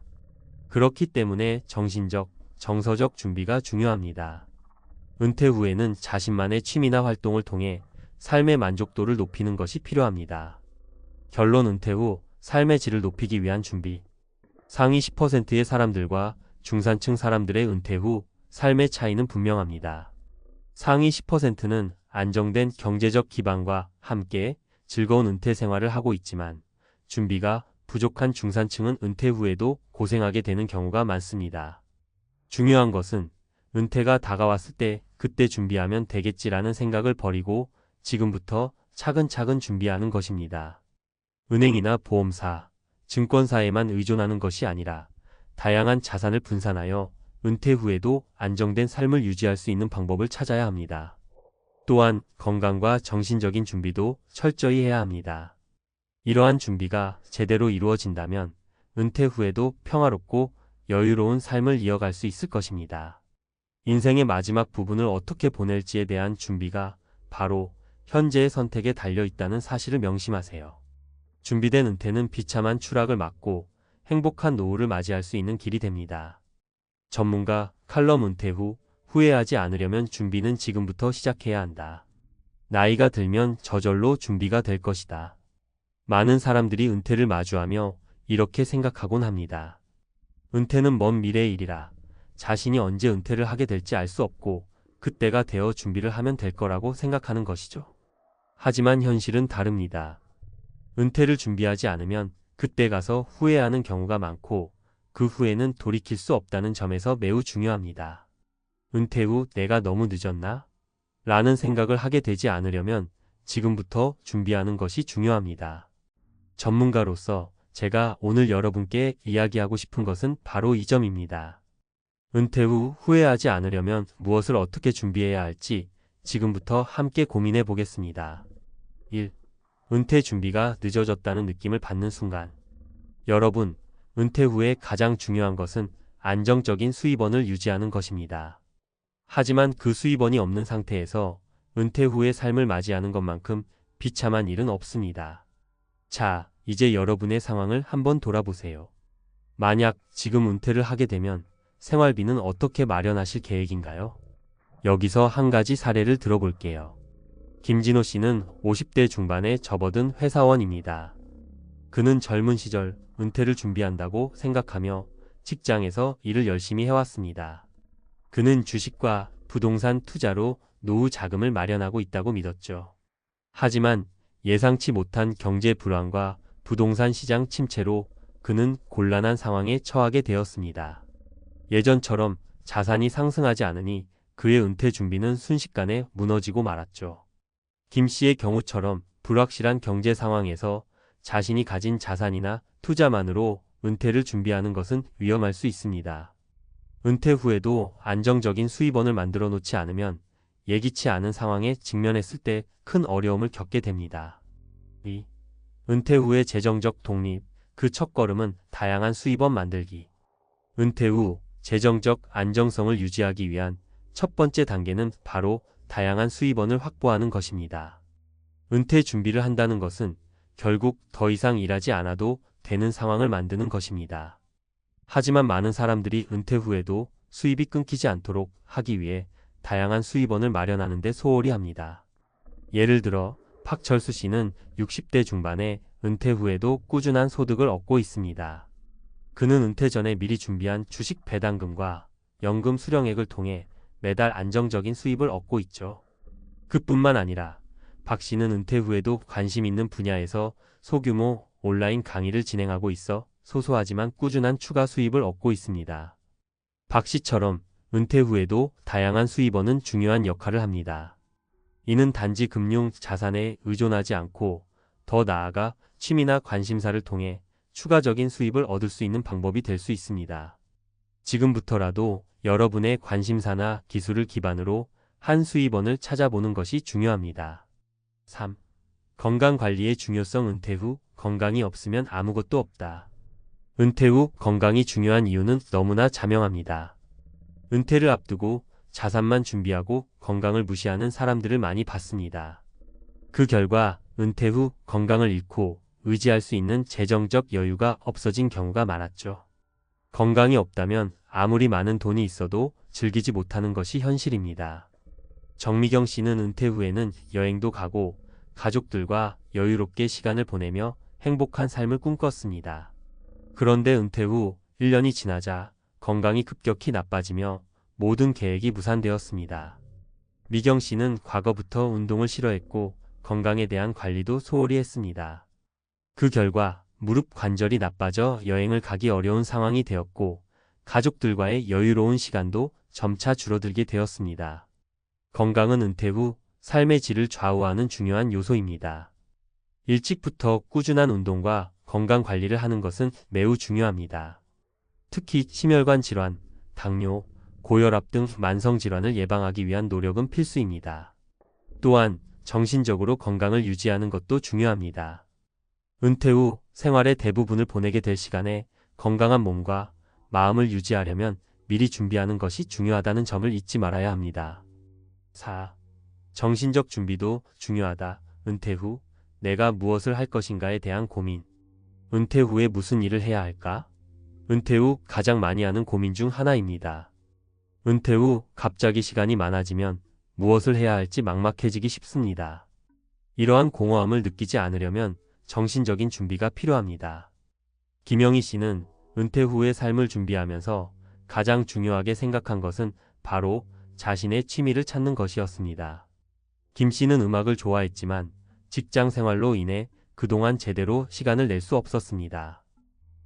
Speaker 1: 그렇기 때문에 정신적, 정서적 준비가 중요합니다. 은퇴 후에는 자신만의 취미나 활동을 통해 삶의 만족도를 높이는 것이 필요합니다. 결론, 은퇴 후 삶의 질을 높이기 위한 준비. 상위 10%의 사람들과 중산층 사람들의 은퇴 후 삶의 차이는 분명합니다. 상위 10%는 안정된 경제적 기반과 함께 즐거운 은퇴 생활을 하고 있지만 준비가 부족한 중산층은 은퇴 후에도 고생하게 되는 경우가 많습니다. 중요한 것은 은퇴가 다가왔을 때 그때 준비하면 되겠지라는 생각을 버리고 지금부터 차근차근 준비하는 것입니다. 은행이나 보험사, 증권사에만 의존하는 것이 아니라 다양한 자산을 분산하여 은퇴 후에도 안정된 삶을 유지할 수 있는 방법을 찾아야 합니다. 또한 건강과 정신적인 준비도 철저히 해야 합니다. 이러한 준비가 제대로 이루어진다면 은퇴 후에도 평화롭고 여유로운 삶을 이어갈 수 있을 것입니다. 인생의 마지막 부분을 어떻게 보낼지에 대한 준비가 바로 현재의 선택에 달려 있다는 사실을 명심하세요. 준비된 은퇴는 비참한 추락을 막고 행복한 노후를 맞이할 수 있는 길이 됩니다. 전문가 칼럼, 은퇴 후 후회하지 않으려면 준비는 지금부터 시작해야 한다. 나이가 들면 저절로 준비가 될 것이다. 많은 사람들이 은퇴를 마주하며 이렇게 생각하곤 합니다. 은퇴는 먼 미래의 일이라 자신이 언제 은퇴를 하게 될지 알 수 없고 그때가 되어 준비를 하면 될 거라고 생각하는 것이죠. 하지만 현실은 다릅니다. 은퇴를 준비하지 않으면 그때 가서 후회하는 경우가 많고 그 후에는 돌이킬 수 없다는 점에서 매우 중요합니다. 은퇴 후 내가 너무 늦었나? 라는 생각을 하게 되지 않으려면 지금부터 준비하는 것이 중요합니다. 전문가로서 제가 오늘 여러분께 이야기하고 싶은 것은 바로 이 점입니다. 은퇴 후 후회하지 않으려면 무엇을 어떻게 준비해야 할지 지금부터 함께 고민해 보겠습니다. 1. 은퇴 준비가 늦어졌다는 느낌을 받는 순간. 여러분, 은퇴 후에 가장 중요한 것은 안정적인 수입원을 유지하는 것입니다. 하지만 그 수입원이 없는 상태에서 은퇴 후의 삶을 맞이하는 것만큼 비참한 일은 없습니다. 자, 이제 여러분의 상황을 한번 돌아보세요. 만약 지금 은퇴를 하게 되면 생활비는 어떻게 마련하실 계획인가요? 여기서 한 가지 사례를 들어볼게요. 김진호 씨는 50대 중반에 접어든 회사원입니다. 그는 젊은 시절 은퇴를 준비한다고 생각하며 직장에서 일을 열심히 해왔습니다. 그는 주식과 부동산 투자로 노후 자금을 마련하고 있다고 믿었죠. 하지만 예상치 못한 경제 불안과 부동산 시장 침체로 그는 곤란한 상황에 처하게 되었습니다. 예전처럼 자산이 상승하지 않으니 그의 은퇴 준비는 순식간에 무너지고 말았죠. 김 씨의 경우처럼 불확실한 경제 상황에서 자신이 가진 자산이나 투자만으로 은퇴를 준비하는 것은 위험할 수 있습니다. 은퇴 후에도 안정적인 수입원을 만들어 놓지 않으면 예기치 않은 상황에 직면했을 때 큰 어려움을 겪게 됩니다. 2. 은퇴 후의 재정적 독립, 그 첫걸음은 다양한 수입원 만들기. 은퇴 후 재정적 안정성을 유지하기 위한 첫 번째 단계는 바로 다양한 수입원을 확보하는 것입니다. 은퇴 준비를 한다는 것은 결국 더 이상 일하지 않아도 되는 상황을 만드는 것입니다. 하지만 많은 사람들이 은퇴 후에도 수입이 끊기지 않도록 하기 위해 다양한 수입원을 마련하는 데 소홀히 합니다. 예를 들어 박철수 씨는 60대 중반에 은퇴 후에도 꾸준한 소득을 얻고 있습니다. 그는 은퇴 전에 미리 준비한 주식 배당금과 연금 수령액을 통해 매달 안정적인 수입을 얻고 있죠. 그뿐만 아니라 박 씨는 은퇴 후에도 관심 있는 분야에서 소규모 온라인 강의를 진행하고 있어 소소하지만 꾸준한 추가 수입을 얻고 있습니다. 박 씨처럼 은퇴 후에도 다양한 수입원은 중요한 역할을 합니다. 이는 단지 금융 자산에 의존하지 않고 더 나아가 취미나 관심사를 통해 추가적인 수입을 얻을 수 있는 방법이 될 수 있습니다. 지금부터라도 여러분의 관심사나 기술을 기반으로 한 수입원을 찾아보는 것이 중요합니다. 3. 건강관리의 중요성. 은퇴 후 건강이 없으면 아무것도 없다. 은퇴 후 건강이 중요한 이유는 너무나 자명합니다. 은퇴를 앞두고 자산만 준비하고 건강을 무시하는 사람들을 많이 봤습니다. 그 결과 은퇴 후 건강을 잃고 의지할 수 있는 재정적 여유가 없어진 경우가 많았죠. 건강이 없다면 아무리 많은 돈이 있어도 즐기지 못하는 것이 현실입니다. 정미경 씨는 은퇴 후에는 여행도 가고 가족들과 여유롭게 시간을 보내며 행복한 삶을 꿈꿨습니다. 그런데 은퇴 후 1년이 지나자 건강이 급격히 나빠지며 모든 계획이 무산되었습니다. 미경 씨는 과거부터 운동을 싫어했고 건강에 대한 관리도 소홀히 했습니다. 그 결과 무릎 관절이 나빠져 여행을 가기 어려운 상황이 되었고 가족들과의 여유로운 시간도 점차 줄어들게 되었습니다. 건강은 은퇴 후 삶의 질을 좌우하는 중요한 요소입니다. 일찍부터 꾸준한 운동과 건강 관리를 하는 것은 매우 중요합니다. 특히 심혈관 질환, 당뇨, 고혈압 등 만성 질환을 예방하기 위한 노력은 필수입니다. 또한 정신적으로 건강을 유지하는 것도 중요합니다. 은퇴 후 생활의 대부분을 보내게 될 시간에 건강한 몸과 마음을 유지하려면 미리 준비하는 것이 중요하다는 점을 잊지 말아야 합니다. 4. 정신적 준비도 중요하다. 은퇴 후 내가 무엇을 할 것인가에 대한 고민. 은퇴 후에 무슨 일을 해야 할까? 은퇴 후 가장 많이 하는 고민 중 하나입니다. 은퇴 후 갑자기 시간이 많아지면 무엇을 해야 할지 막막해지기 쉽습니다. 이러한 공허함을 느끼지 않으려면 정신적인 준비가 필요합니다. 김영희 씨는 은퇴 후의 삶을 준비하면서 가장 중요하게 생각한 것은 바로 자신의 취미를 찾는 것이었습니다. 김 씨는 음악을 좋아했지만 직장 생활로 인해 그동안 제대로 시간을 낼 수 없었습니다.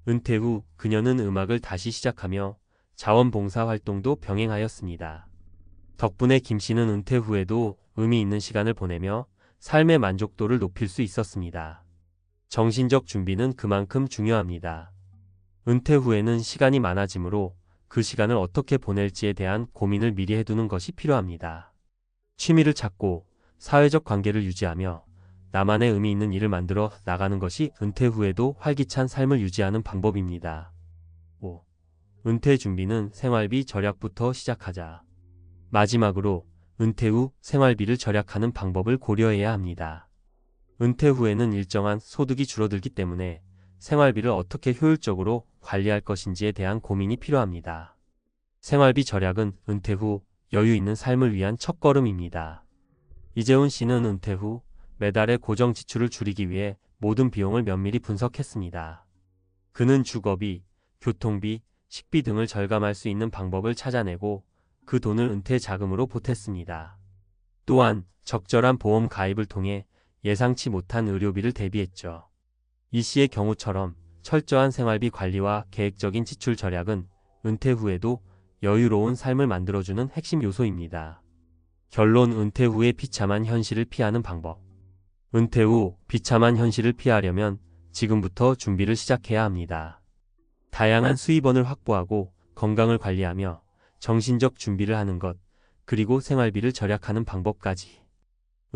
Speaker 1: 은퇴 후 그녀는 음악을 다시 시작하며 자원봉사 활동도 병행하였습니다. 덕분에 김 씨는 은퇴 후에도 의미 있는 시간을 보내며 삶의 만족도를 높일 수 있었습니다. 정신적 준비는 그만큼 중요합니다. 은퇴 후에는 시간이 많아지므로 그 시간을 어떻게 보낼지에 대한 고민을 미리 해두는 것이 필요합니다. 취미를 찾고 사회적 관계를 유지하며 나만의 의미 있는 일을 만들어 나가는 것이 은퇴 후에도 활기찬 삶을 유지하는 방법입니다. 5. 은퇴 준비는 생활비 절약부터 시작하자. 마지막으로 은퇴 후 생활비를 절약하는 방법을 고려해야 합니다. 은퇴 후에는 일정한 소득이 줄어들기 때문에 생활비를 어떻게 효율적으로 관리할 것인지에 대한 고민이 필요합니다. 생활비 절약은 은퇴 후 여유 있는 삶을 위한 첫걸음입니다. 이재훈 씨는 은퇴 후 매달의 고정 지출을 줄이기 위해 모든 비용을 면밀히 분석했습니다. 그는 주거비, 교통비, 식비 등을 절감할 수 있는 방법을 찾아내고 그 돈을 은퇴 자금으로 보탰습니다. 또한 적절한 보험 가입을 통해 예상치 못한 의료비를 대비했죠. 이 씨의 경우처럼 철저한 생활비 관리와 계획적인 지출 절약은 은퇴 후에도 여유로운 삶을 만들어주는 핵심 요소입니다. 결론: 은퇴 후의 비참한 현실을 피하는 방법. 은퇴 후 비참한 현실을 피하려면 지금부터 준비를 시작해야 합니다. 다양한 수입원을 확보하고 건강을 관리하며 정신적 준비를 하는 것, 그리고 생활비를 절약하는 방법까지.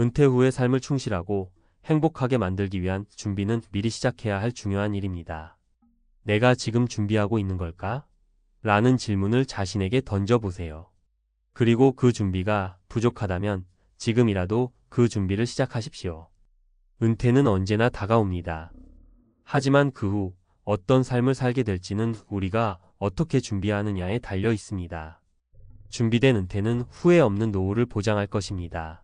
Speaker 1: 은퇴 후의 삶을 충실하고 행복하게 만들기 위한 준비는 미리 시작해야 할 중요한 일입니다. 내가 지금 준비하고 있는 걸까? 라는 질문을 자신에게 던져보세요. 그리고 그 준비가 부족하다면 지금이라도 그 준비를 시작하십시오. 은퇴는 언제나 다가옵니다. 하지만 그 후 어떤 삶을 살게 될지는 우리가 어떻게 준비하느냐에 달려 있습니다. 준비된 은퇴는 후회 없는 노후를 보장할 것입니다.